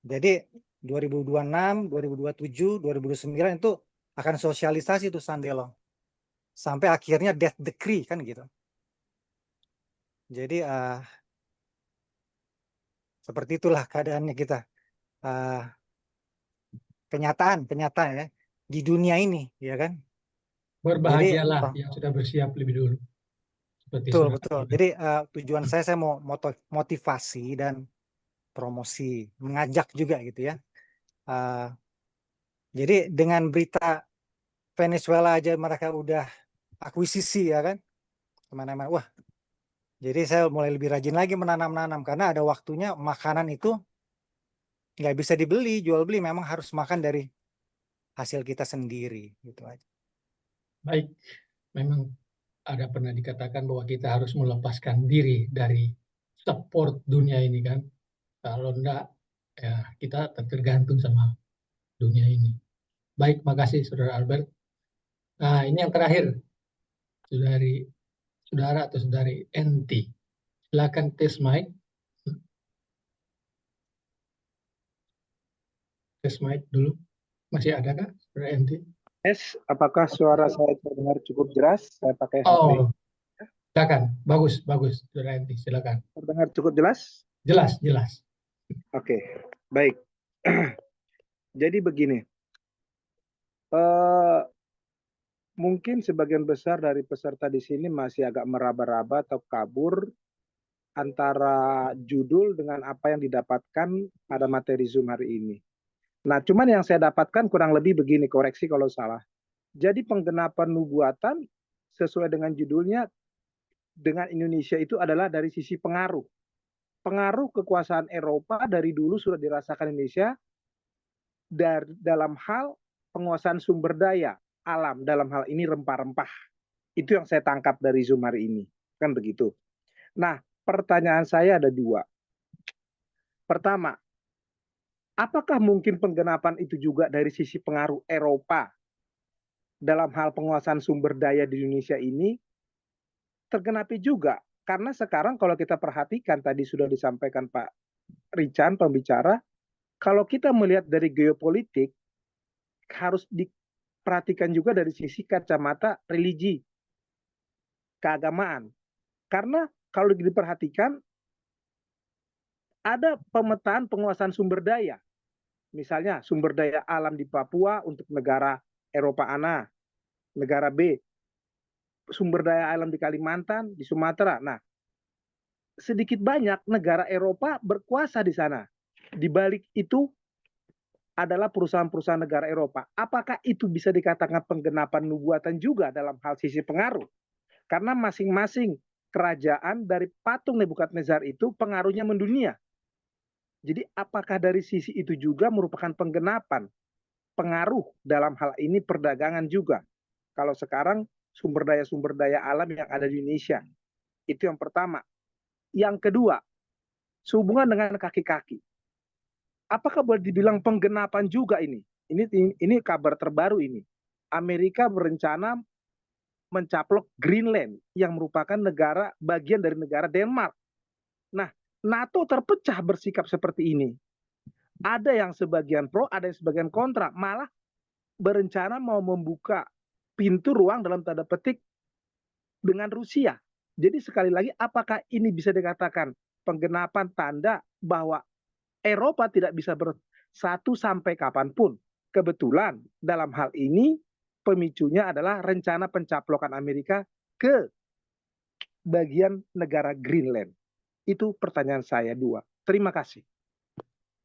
Jadi 2026, 2027, 2029 itu akan sosialisasi tuh Sandelo. Sampai akhirnya death decree kan gitu. Jadi seperti itulah keadaannya kita. Kenyataan ya di dunia ini ya kan. Berbahagialah yang sudah bersiap lebih dulu. Betul. Jadi tujuan saya mau motivasi dan promosi, mengajak juga gitu ya. Jadi dengan berita Venezuela aja mereka udah akuisisi ya kan, kemana-mana. Wah, jadi saya mulai lebih rajin lagi menanam karena ada waktunya makanan itu nggak bisa dibeli, jual beli, memang harus makan dari hasil kita sendiri gitu aja. Baik, memang ada pernah dikatakan bahwa kita harus melepaskan diri dari support dunia ini kan. Kalau enggak, ya kita tergantung sama dunia ini. Baik, makasih Saudara Albert. Nah, ini yang terakhir. saudara atau saudari Enti. Silakan tes mic. Tes mic dulu. Masih ada kah, saudara Enti? Apakah suara saya terdengar cukup jelas? Saya pakai HP. Oh, silakan. Bagus, saudara Enti. Silakan. Terdengar cukup jelas? Jelas, jelas. Oke, baik. Jadi begini, mungkin sebagian besar dari peserta di sini masih agak meraba-raba atau kabur antara judul dengan apa yang didapatkan pada materi Zoom hari ini. Nah, cuman yang saya dapatkan kurang lebih begini, koreksi kalau salah. Jadi penggenapan nubuatan sesuai dengan judulnya dengan Indonesia itu adalah dari sisi pengaruh. Pengaruh kekuasaan Eropa dari dulu sudah dirasakan Indonesia dalam hal penguasaan sumber daya alam, dalam hal ini rempah-rempah. Itu yang saya tangkap dari Zoom hari ini. Kan begitu. Nah, pertanyaan saya ada dua. Pertama, apakah mungkin penggenapan itu juga dari sisi pengaruh Eropa dalam hal penguasaan sumber daya di Indonesia ini tergenapi juga? Karena sekarang kalau kita perhatikan, tadi sudah disampaikan Pak Richan, pembicara, kalau kita melihat dari geopolitik, harus diperhatikan juga dari sisi kacamata religi, keagamaan. Karena kalau diperhatikan, ada pemetaan penguasaan sumber daya. Misalnya sumber daya alam di Papua untuk negara Eropa A, negara B. Sumber daya alam di Kalimantan, di Sumatera. Nah, sedikit banyak negara Eropa berkuasa di sana. Di balik itu adalah perusahaan-perusahaan negara Eropa. Apakah itu bisa dikatakan penggenapan nubuatan juga dalam hal sisi pengaruh? Karena masing-masing kerajaan dari patung Nebukadnezar itu pengaruhnya mendunia. Jadi apakah dari sisi itu juga merupakan penggenapan pengaruh dalam hal ini perdagangan juga? Kalau sekarang sumber daya alam yang ada di Indonesia. Itu yang pertama. Yang kedua, sehubungan dengan kaki-kaki. Apakah boleh dibilang penggenapan juga ini? Ini kabar terbaru ini. Amerika berencana mencaplok Greenland yang merupakan negara bagian dari negara Denmark. Nah, NATO terpecah bersikap seperti ini. Ada yang sebagian pro, ada yang sebagian kontra. Malah berencana mau membuka pintu ruang dalam tanda petik dengan Rusia. Jadi sekali lagi, apakah ini bisa dikatakan penggenapan tanda bahwa Eropa tidak bisa bersatu sampai kapanpun? Kebetulan dalam hal ini pemicunya adalah rencana pencaplokan Amerika ke bagian negara Greenland. Itu pertanyaan saya dua. Terima kasih.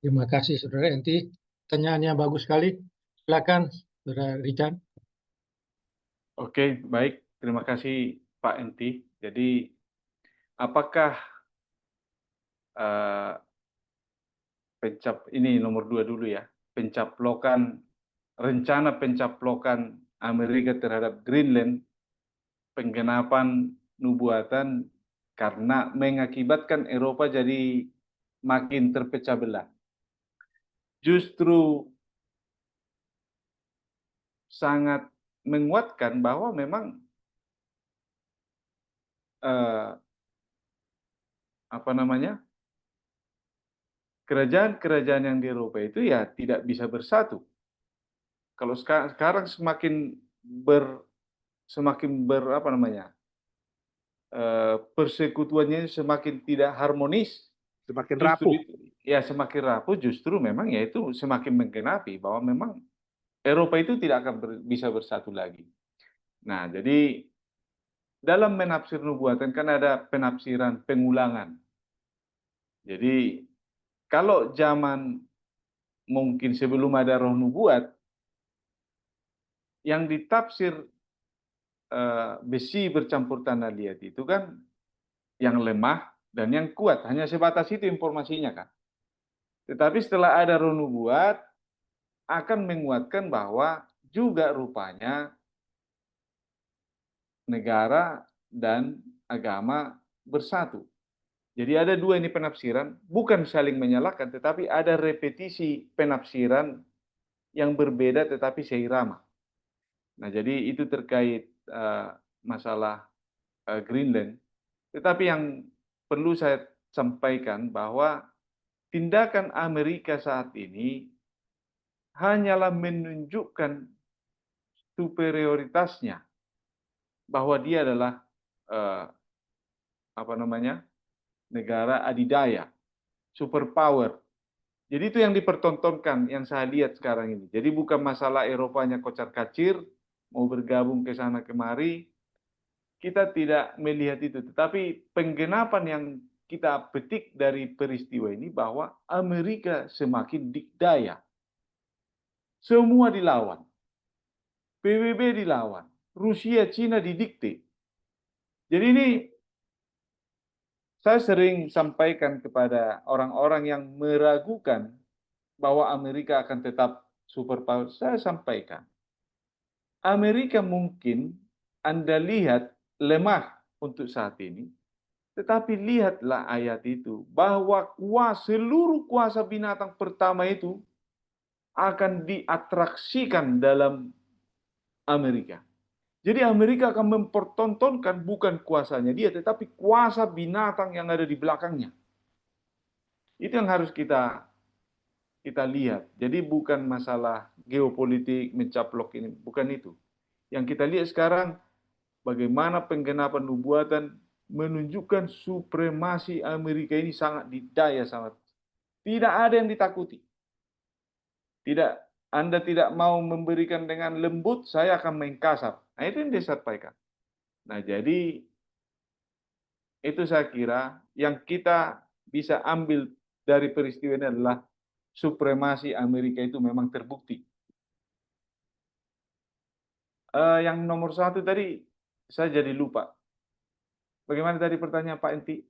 Terima kasih, saudara Enti. Pertanyaannya bagus sekali. Silakan, saudara Richard. Oke, baik. Terima kasih, Pak Enti. Jadi, apakah ini nomor 2 dulu ya, rencana pencaplokan Amerika terhadap Greenland, penggenapan nubuatan karena mengakibatkan Eropa jadi makin terpecah belah. Justru sangat menguatkan bahwa memang kerajaan-kerajaan yang di Eropa itu ya tidak bisa bersatu. Kalau sekarang semakin persekutuannya semakin tidak harmonis, semakin rapuh. Semakin rapuh, justru memang ya itu semakin menggenapi bahwa memang Eropa itu tidak akan bisa bersatu lagi. Nah, jadi dalam menafsir nubuatan kan ada penafsiran pengulangan. Jadi kalau zaman mungkin sebelum ada roh nubuat, yang ditafsir besi bercampur tanah liat itu kan yang lemah dan yang kuat, hanya sebatas itu informasinya kan. Tetapi setelah ada roh nubuat, akan menguatkan bahwa juga rupanya negara dan agama bersatu. Jadi ada dua ini penafsiran, bukan saling menyalahkan, tetapi ada repetisi penafsiran yang berbeda tetapi seirama. Nah, jadi itu terkait masalah Greenland. Tetapi yang perlu saya sampaikan bahwa tindakan Amerika saat ini hanyalah menunjukkan superioritasnya, bahwa dia adalah negara adidaya, superpower. Jadi itu yang dipertontonkan, yang saya lihat sekarang ini. Jadi bukan masalah Eropanya kocar-kacir, mau bergabung ke sana kemari, kita tidak melihat itu. Tetapi penggenapan yang kita petik dari peristiwa ini bahwa Amerika semakin dikdaya. Semua dilawan. PBB dilawan. Rusia, Cina didikte. Jadi ini saya sering sampaikan kepada orang-orang yang meragukan bahwa Amerika akan tetap superpower. Saya sampaikan, Amerika mungkin Anda lihat lemah untuk saat ini, tetapi lihatlah ayat itu, bahwa seluruh kuasa binatang pertama itu akan diatraksikan dalam Amerika. Jadi Amerika akan mempertontonkan bukan kuasanya dia, tetapi kuasa binatang yang ada di belakangnya. Itu yang harus kita lihat. Jadi bukan masalah geopolitik, mencaplok ini, bukan itu. Yang kita lihat sekarang, bagaimana penggenapan nubuatan menunjukkan supremasi Amerika ini sangat didaya, sangat. Tidak ada yang ditakuti. Tidak, Anda tidak mau memberikan dengan lembut, saya akan main kasar. Nah, itu yang disampaikan. Nah, jadi itu saya kira yang kita bisa ambil dari peristiwa ini adalah supremasi Amerika itu memang terbukti. Yang nomor 1 tadi, saya jadi lupa. Bagaimana tadi pertanyaan Pak Enti?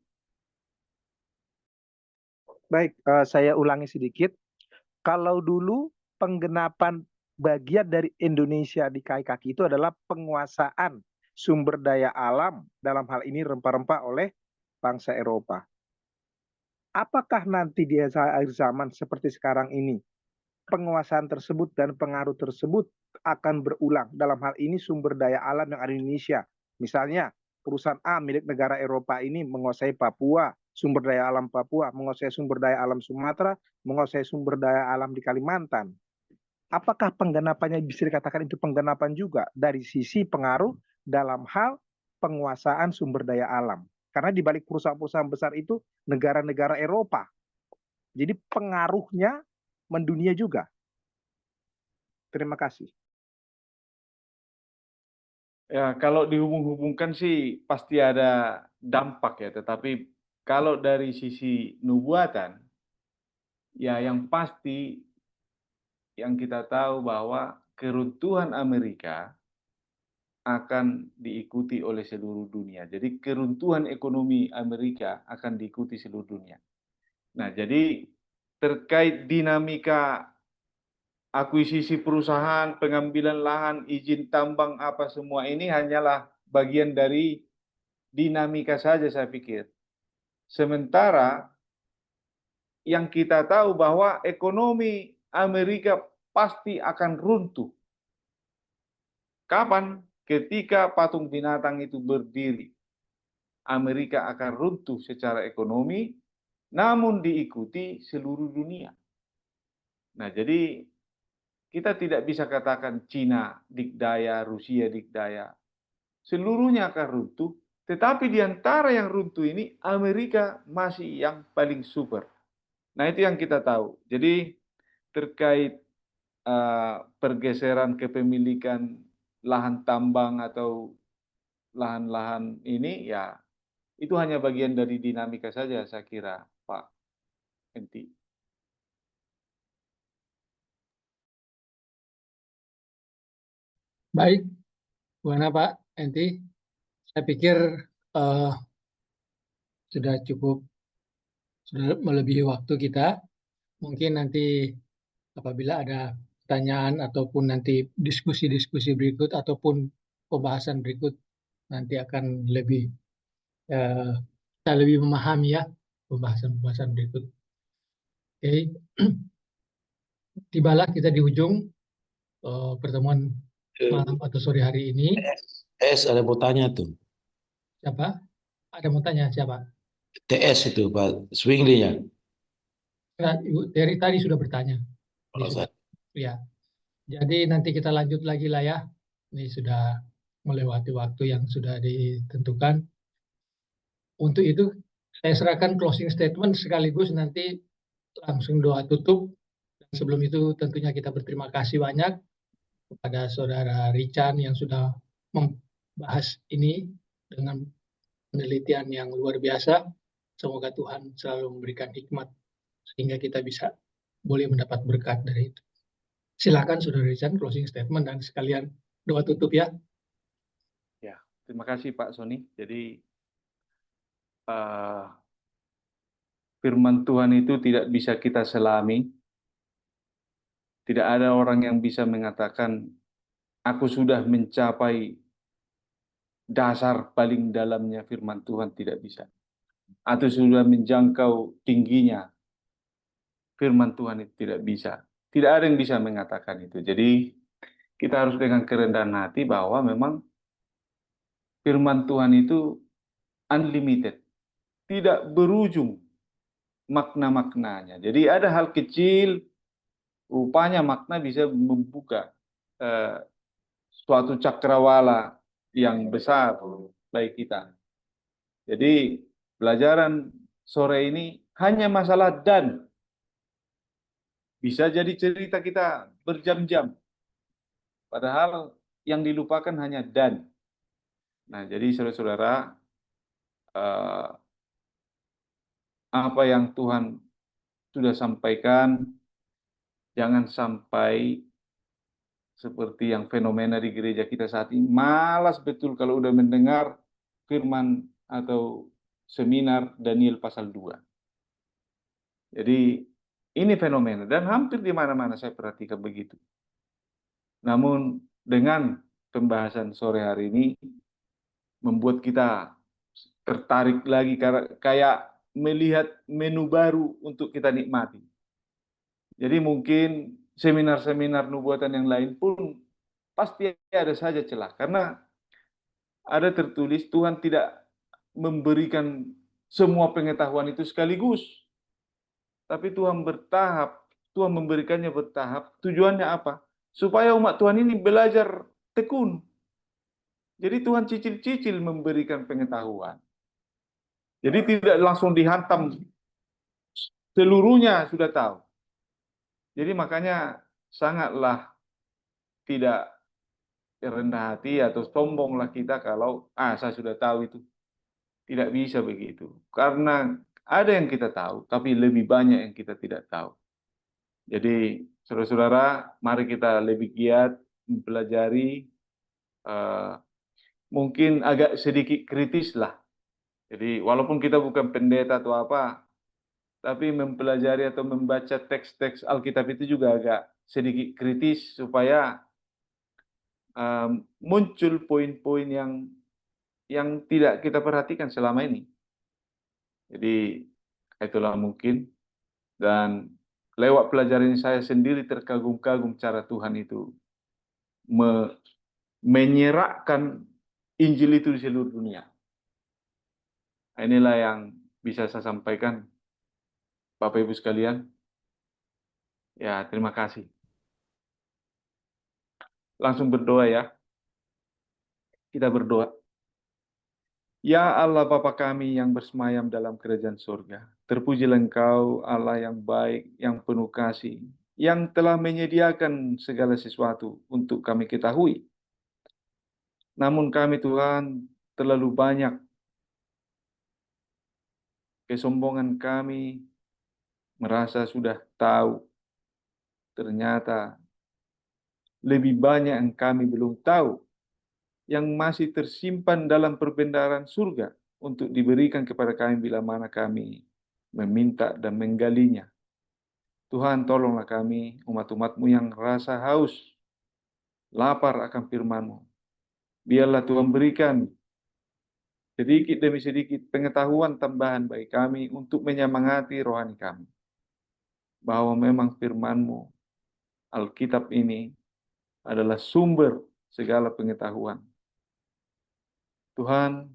Baik, saya ulangi sedikit. Kalau dulu penggenapan bagian dari Indonesia di kaki itu adalah penguasaan sumber daya alam, dalam hal ini rempah-rempah oleh bangsa Eropa. Apakah nanti di akhir zaman seperti sekarang ini, penguasaan tersebut dan pengaruh tersebut akan berulang? Dalam hal ini sumber daya alam yang ada di Indonesia. Misalnya, perusahaan A milik negara Eropa ini menguasai Papua, sumber daya alam Papua, menguasai sumber daya alam Sumatera, menguasai sumber daya alam di Kalimantan. Apakah penggenapannya bisa dikatakan itu penggenapan juga dari sisi pengaruh dalam hal penguasaan sumber daya alam? Karena di balik perusahaan-perusahaan besar itu negara-negara Eropa. Jadi pengaruhnya mendunia juga. Terima kasih. Ya, kalau dihubung-hubungkan sih pasti ada dampak ya, tetapi kalau dari sisi nubuatan, ya yang pasti yang kita tahu bahwa keruntuhan Amerika akan diikuti oleh seluruh dunia. Jadi keruntuhan ekonomi Amerika akan diikuti seluruh dunia. Nah, jadi terkait dinamika akuisisi perusahaan, pengambilan lahan, izin tambang, apa semua ini hanyalah bagian dari dinamika saja saya pikir. Sementara yang kita tahu bahwa ekonomi Amerika pasti akan runtuh. Kapan? Ketika patung binatang itu berdiri. Amerika akan runtuh secara ekonomi, namun diikuti seluruh dunia. Nah, jadi kita tidak bisa katakan Cina dikdaya, Rusia dikdaya. Seluruhnya akan runtuh, tetapi di antara yang runtuh ini, Amerika masih yang paling super. Nah, itu yang kita tahu. Jadi terkait pergeseran kepemilikan lahan tambang atau lahan-lahan ini, ya itu hanya bagian dari dinamika saja saya kira, Pak Enti. Baik, bagaimana Pak Enti? Saya pikir sudah cukup, sudah melebihi waktu kita. Mungkin nanti apabila ada pertanyaan ataupun nanti diskusi-diskusi berikut ataupun pembahasan berikut, nanti akan lebih kita lebih memahami ya pembahasan-pembahasan berikut. Oke, tibalah kita di ujung pertemuan malam atau sore hari ini. Ada mau tanya tuh. Siapa? Ada mau tanya siapa? TS itu Pak Swingli-nya. Nah, Ibu Terry tadi sudah bertanya. Oh, Ya. Jadi nanti kita lanjut lagi lah ya. Ini sudah melewati waktu yang sudah ditentukan. Untuk itu saya serahkan closing statement sekaligus nanti langsung doa tutup. Dan sebelum itu tentunya kita berterima kasih banyak kepada Saudara Richard yang sudah membahas ini dengan penelitian yang luar biasa. Semoga Tuhan selalu memberikan hikmat sehingga kita bisa boleh mendapat berkat dari itu. Silakan Saudara Richard closing statement dan sekalian doa tutup ya. Ya, terima kasih Pak Sony. Jadi firman Tuhan itu tidak bisa kita selami. Tidak ada orang yang bisa mengatakan, aku sudah mencapai dasar paling dalamnya firman Tuhan, tidak bisa. Atau sudah menjangkau tingginya firman Tuhan, itu tidak bisa. Tidak ada yang bisa mengatakan itu. Jadi kita harus dengan kerendahan hati bahwa memang firman Tuhan itu unlimited. Tidak berujung makna-maknanya. Jadi ada hal kecil, rupanya makna bisa membuka suatu cakrawala yang besar bagi kita. Jadi pelajaran sore ini hanya masalah dan. Bisa jadi cerita kita berjam-jam. Padahal yang dilupakan hanya dan. Nah, jadi saudara-saudara, apa yang Tuhan sudah sampaikan, jangan sampai seperti yang fenomena di gereja kita saat ini. Malas betul kalau udah mendengar firman atau seminar Daniel pasal 2. Jadi ini fenomena dan hampir di mana-mana saya perhatikan begitu. Namun dengan pembahasan sore hari ini membuat kita tertarik lagi kayak melihat menu baru untuk kita nikmati. Jadi mungkin seminar-seminar nubuatan yang lain pun pasti ada saja celah. Karena ada tertulis Tuhan tidak memberikan semua pengetahuan itu sekaligus. Tapi Tuhan bertahap, Tuhan memberikannya bertahap. Tujuannya apa? Supaya umat Tuhan ini belajar tekun. Jadi Tuhan cicil-cicil memberikan pengetahuan. Jadi tidak langsung dihantam seluruhnya sudah tahu. Jadi makanya sangatlah tidak rendah hati atau sombonglah kita kalau saya sudah tahu itu. Tidak bisa begitu. Karena ada yang kita tahu, tapi lebih banyak yang kita tidak tahu. Jadi saudara-saudara, mari kita lebih giat mempelajari, mungkin agak sedikit kritis lah. Jadi walaupun kita bukan pendeta atau apa, tapi mempelajari atau membaca teks-teks Alkitab itu juga agak sedikit kritis supaya muncul poin-poin yang tidak kita perhatikan selama ini. Jadi itulah mungkin, dan lewat pelajaran ini saya sendiri terkagum-kagum cara Tuhan itu menyerahkan Injil itu di seluruh dunia. Inilah yang bisa saya sampaikan, Bapak Ibu sekalian. Ya, terima kasih. Langsung berdoa ya. Kita berdoa. Ya Allah Bapa kami yang bersemayam dalam kerajaan surga, terpujilah Engkau Allah yang baik, yang penuh kasih, yang telah menyediakan segala sesuatu untuk kami ketahui. Namun kami Tuhan terlalu banyak kesombongan kami, merasa sudah tahu, ternyata lebih banyak yang kami belum tahu, yang masih tersimpan dalam perbendaharaan surga untuk diberikan kepada kami bila mana kami meminta dan menggalinya. Tuhan, tolonglah kami, umat-umat-Mu yang rasa haus, lapar akan firman-Mu. Biarlah Tuhan berikan sedikit demi sedikit pengetahuan tambahan bagi kami untuk menyemangati rohani kami. Bahwa memang firman-Mu, Alkitab ini adalah sumber segala pengetahuan. Tuhan,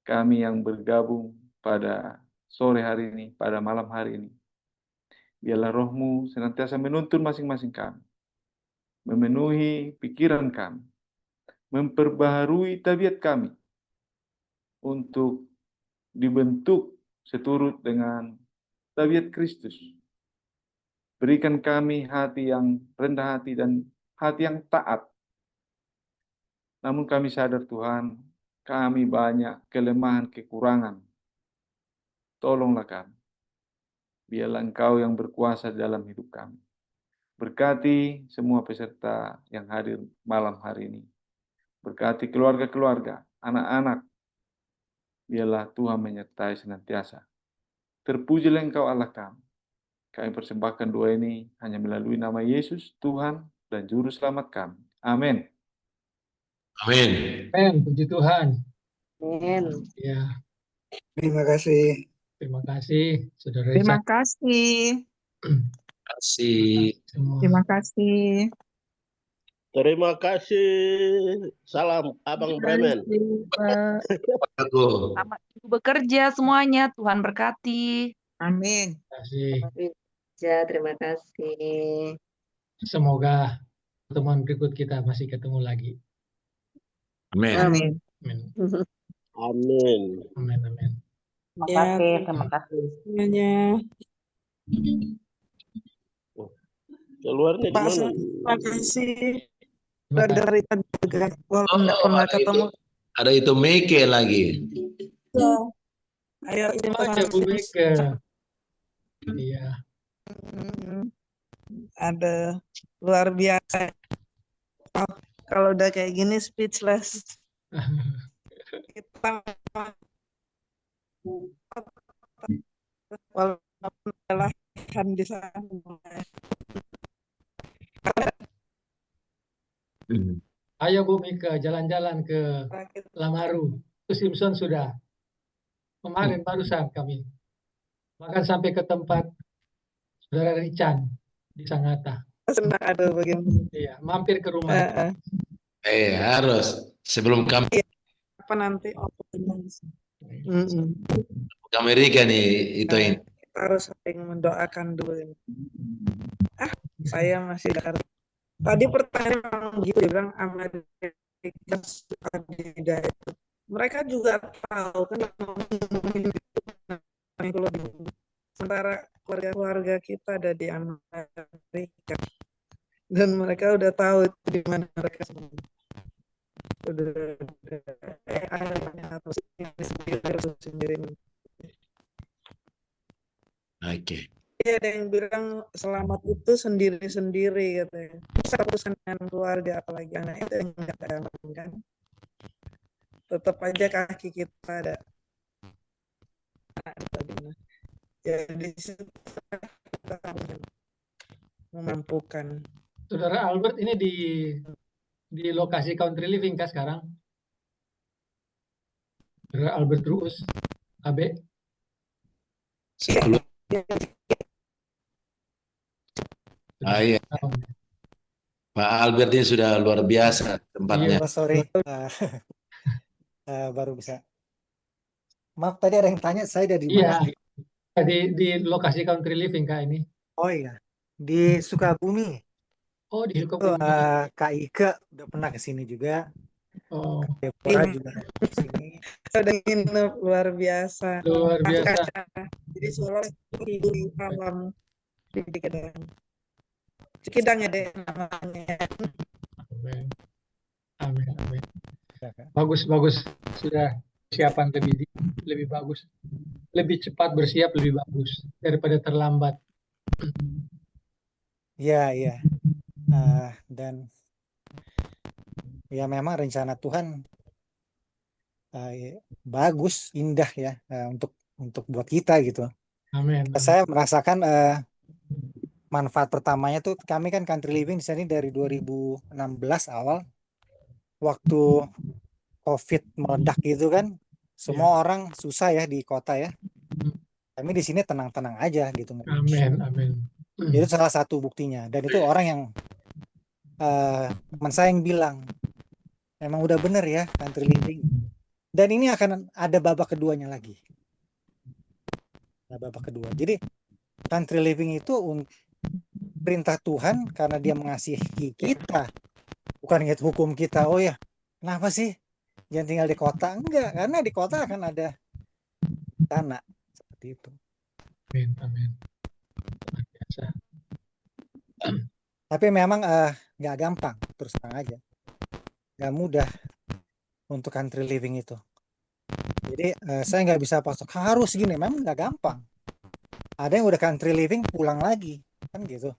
kami yang bergabung pada sore hari ini, pada malam hari ini, biarlah roh-Mu senantiasa menuntun masing-masing kami, memenuhi pikiran kami, memperbaharui tabiat kami untuk dibentuk seturut dengan tabiat Kristus. Berikan kami hati yang rendah hati dan hati yang taat. Namun kami sadar Tuhan, kami banyak kelemahan, kekurangan. Tolonglah kami. Biarlah Engkau yang berkuasa dalam hidup kami. Berkati semua peserta yang hadir malam hari ini. Berkati keluarga-keluarga, anak-anak. Biarlah Tuhan menyertai senantiasa. Terpujilah Engkau Allah kami. Kami persembahkan doa ini hanya melalui nama Yesus, Tuhan dan Juru Selamat kami. Amin. Amin. Amin. Puji Tuhan. Amin. Ya, Terima kasih. terima kasih, Saudara Terima Richard. kasih. Kasih. Semua. Terima kasih. Terima kasih. Salam Abang Bremen. Pak. Aku. Selamat bekerja semuanya. Tuhan berkati. Amin. Terima kasih. Terima kasih. Semoga pertemuan berikut kita masih ketemu lagi. Amin. Amin. Amin. Amin. Amin. Amin. Terima Ya, kasih. Terima kasih. semuanya. Keluarnya di Pak, mana? terima kasih. Terima kasih. Dari tadi juga walaupun nggak pernah ada ketemu. ada itu Meke lagi. Ya. Ayo Oh, terima ya, Bu kasih. Mika. Iya. Ada luar biasa. Oh, kalau udah kayak gini speechless. Kita walaupun kelelahan di sana. Ayo Bu Mika jalan-jalan ke Lamaru. Ke Simpson sudah. Kemarin barusan kami. Bahkan sampai ke tempat Saudara Richard di Sangatta. Senang ada bagaimana. Iya, mampir ke rumah. Harus sebelum kami Apa nanti? ke Amerika nih itu ini. Kita harus saling mendoakan dulu ini. Saya masih Jakarta. Tadi pertanyaan begitu dia bilang Amerika Adida itu. Mereka juga tahu kan sementara keluarga kita ada di Amerika dan mereka udah tahu di mana mereka udah atau sendiri. Oke. Ada yang bilang selamat itu sendiri-sendiri katanya. Bisa urusan dengan keluarga apalagi anak itu yang nggak ada kan. Tetap aja kaki kita ada. Jadi kita memampukan. Saudara Albert ini di lokasi country living kah sekarang? Saudara Albert Ruus, AB. Iya. Pak Albert ini sudah luar biasa tempatnya. Oh, sorry. Baru bisa. Maaf tadi ada yang tanya saya dari Iya, mana? di lokasi country living Kak ini. Oh iya, di Sukabumi. Oh, di Itu Sukabumi. Kak Ike udah pernah ke sini juga. Oh, Deborah juga ke sini. Sudah nginep luar biasa. luar biasa. Jadi Solo itu di alam di Cikidang ya deh namanya. Amin. Amin. Amin. Bagus, bagus. Sudah persiapan lebih bagus. Lebih cepat bersiap lebih bagus daripada terlambat. Iya, iya. Dan ya memang rencana Tuhan bagus, indah ya untuk buat kita gitu. Amin. Saya merasakan manfaat pertamanya tuh kami kan country living di sini dari 2016 awal waktu COVID meledak gitu kan. Semua orang susah ya di kota ya. Kami di sini tenang-tenang aja gitu. Amin, amin. Itu salah satu buktinya. Dan itu orang yang teman saya yang bilang Emang udah bener ya country living. Dan ini akan ada babak keduanya lagi. Ada babak kedua. Jadi country living itu perintah Tuhan karena dia mengasihi kita. Bukan hukum kita, oh ya kenapa sih jangan tinggal di kota. Enggak, karena di kota akan ada tanah. Seperti itu. Amin, amin. Luar biasa. Tapi memang nggak gampang, terus terang aja. Nggak mudah untuk country living itu. Jadi saya nggak bisa pasok harus gini, memang nggak gampang. Ada yang udah country living pulang lagi, kan gitu.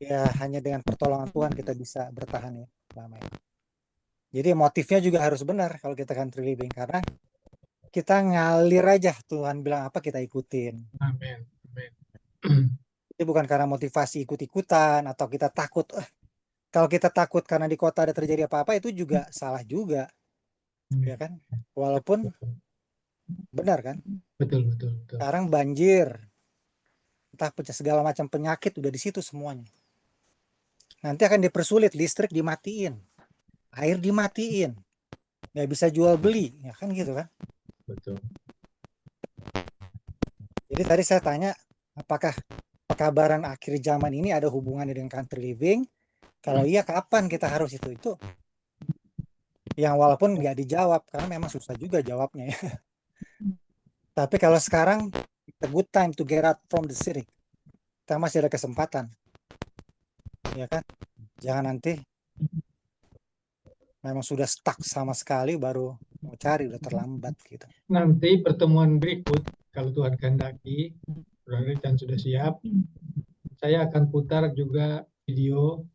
Ya hanya dengan pertolongan Tuhan kita bisa bertahan ya lama ya. Jadi motifnya juga harus benar kalau kita country living, karena kita ngalir aja, Tuhan bilang apa kita ikutin. Amin, amin. Jadi bukan karena motivasi ikut-ikutan atau kita takut. Kalau kita takut karena di kota ada terjadi apa-apa, itu juga salah juga, ya kan? Walaupun benar kan? Betul, betul, betul. Sekarang banjir, entah segala macam penyakit udah di situ semuanya. Nanti akan dipersulit, listrik dimatiin, air dimatiin, nggak bisa jual beli, ya kan gitu kan? Betul. Jadi tadi saya tanya, apakah pekabaran akhir zaman ini ada hubungannya dengan country living? Kalau iya, kapan kita harus itu? Itu yang walaupun nggak dijawab, karena memang susah juga jawabnya ya. Tapi kalau sekarang, it's a good time to get out from the city. Kita masih ada kesempatan. Ya kan? Jangan nanti memang sudah stuck sama sekali, baru mau cari, udah terlambat gitu. Nanti pertemuan berikut, kalau Tuhan kehendaki, dan sudah siap, saya akan putar juga video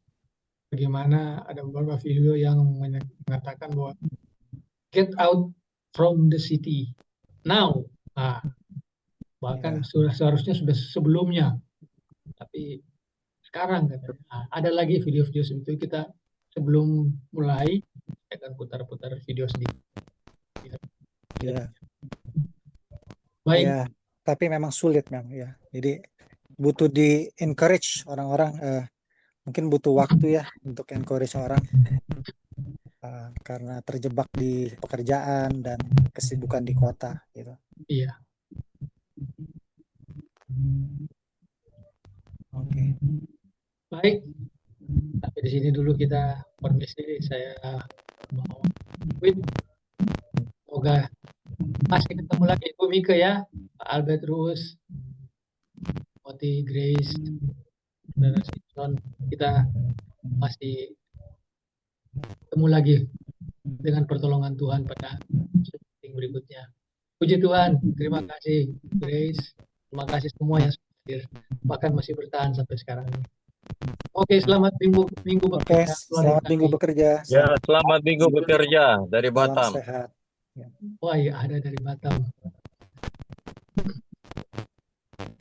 bagaimana ada beberapa video yang mengatakan bahwa get out from the city now. Nah, bahkan seharusnya sudah sebelumnya, tapi sekarang katanya. Nah, ada lagi video-video seperti itu. Kita sebelum mulai saya akan putar-putar video sedikit. Ya. Baik. Ya, tapi memang sulit memang ya. Jadi butuh di encourage orang-orang. Mungkin butuh waktu ya untuk encourage orang karena terjebak di pekerjaan dan kesibukan di kota gitu. Iya. Oke. Baik. Sampai di sini dulu kita permisi. Saya mau quit. Semoga masih ketemu lagi Bu Mika ya, Pak Albert Rus, Moti Grace, dan Simpson. Kita masih ketemu lagi dengan pertolongan Tuhan pada meeting berikutnya. Puji Tuhan, terima kasih Grace, terima kasih semua yang sudah hadir, bahkan masih bertahan sampai sekarang ini. Oke, selamat minggu bekerja. Selamat minggu bekerja. Ya, selamat minggu bekerja dari Batam. Salam sehat. Wah, iya ada dari Batam.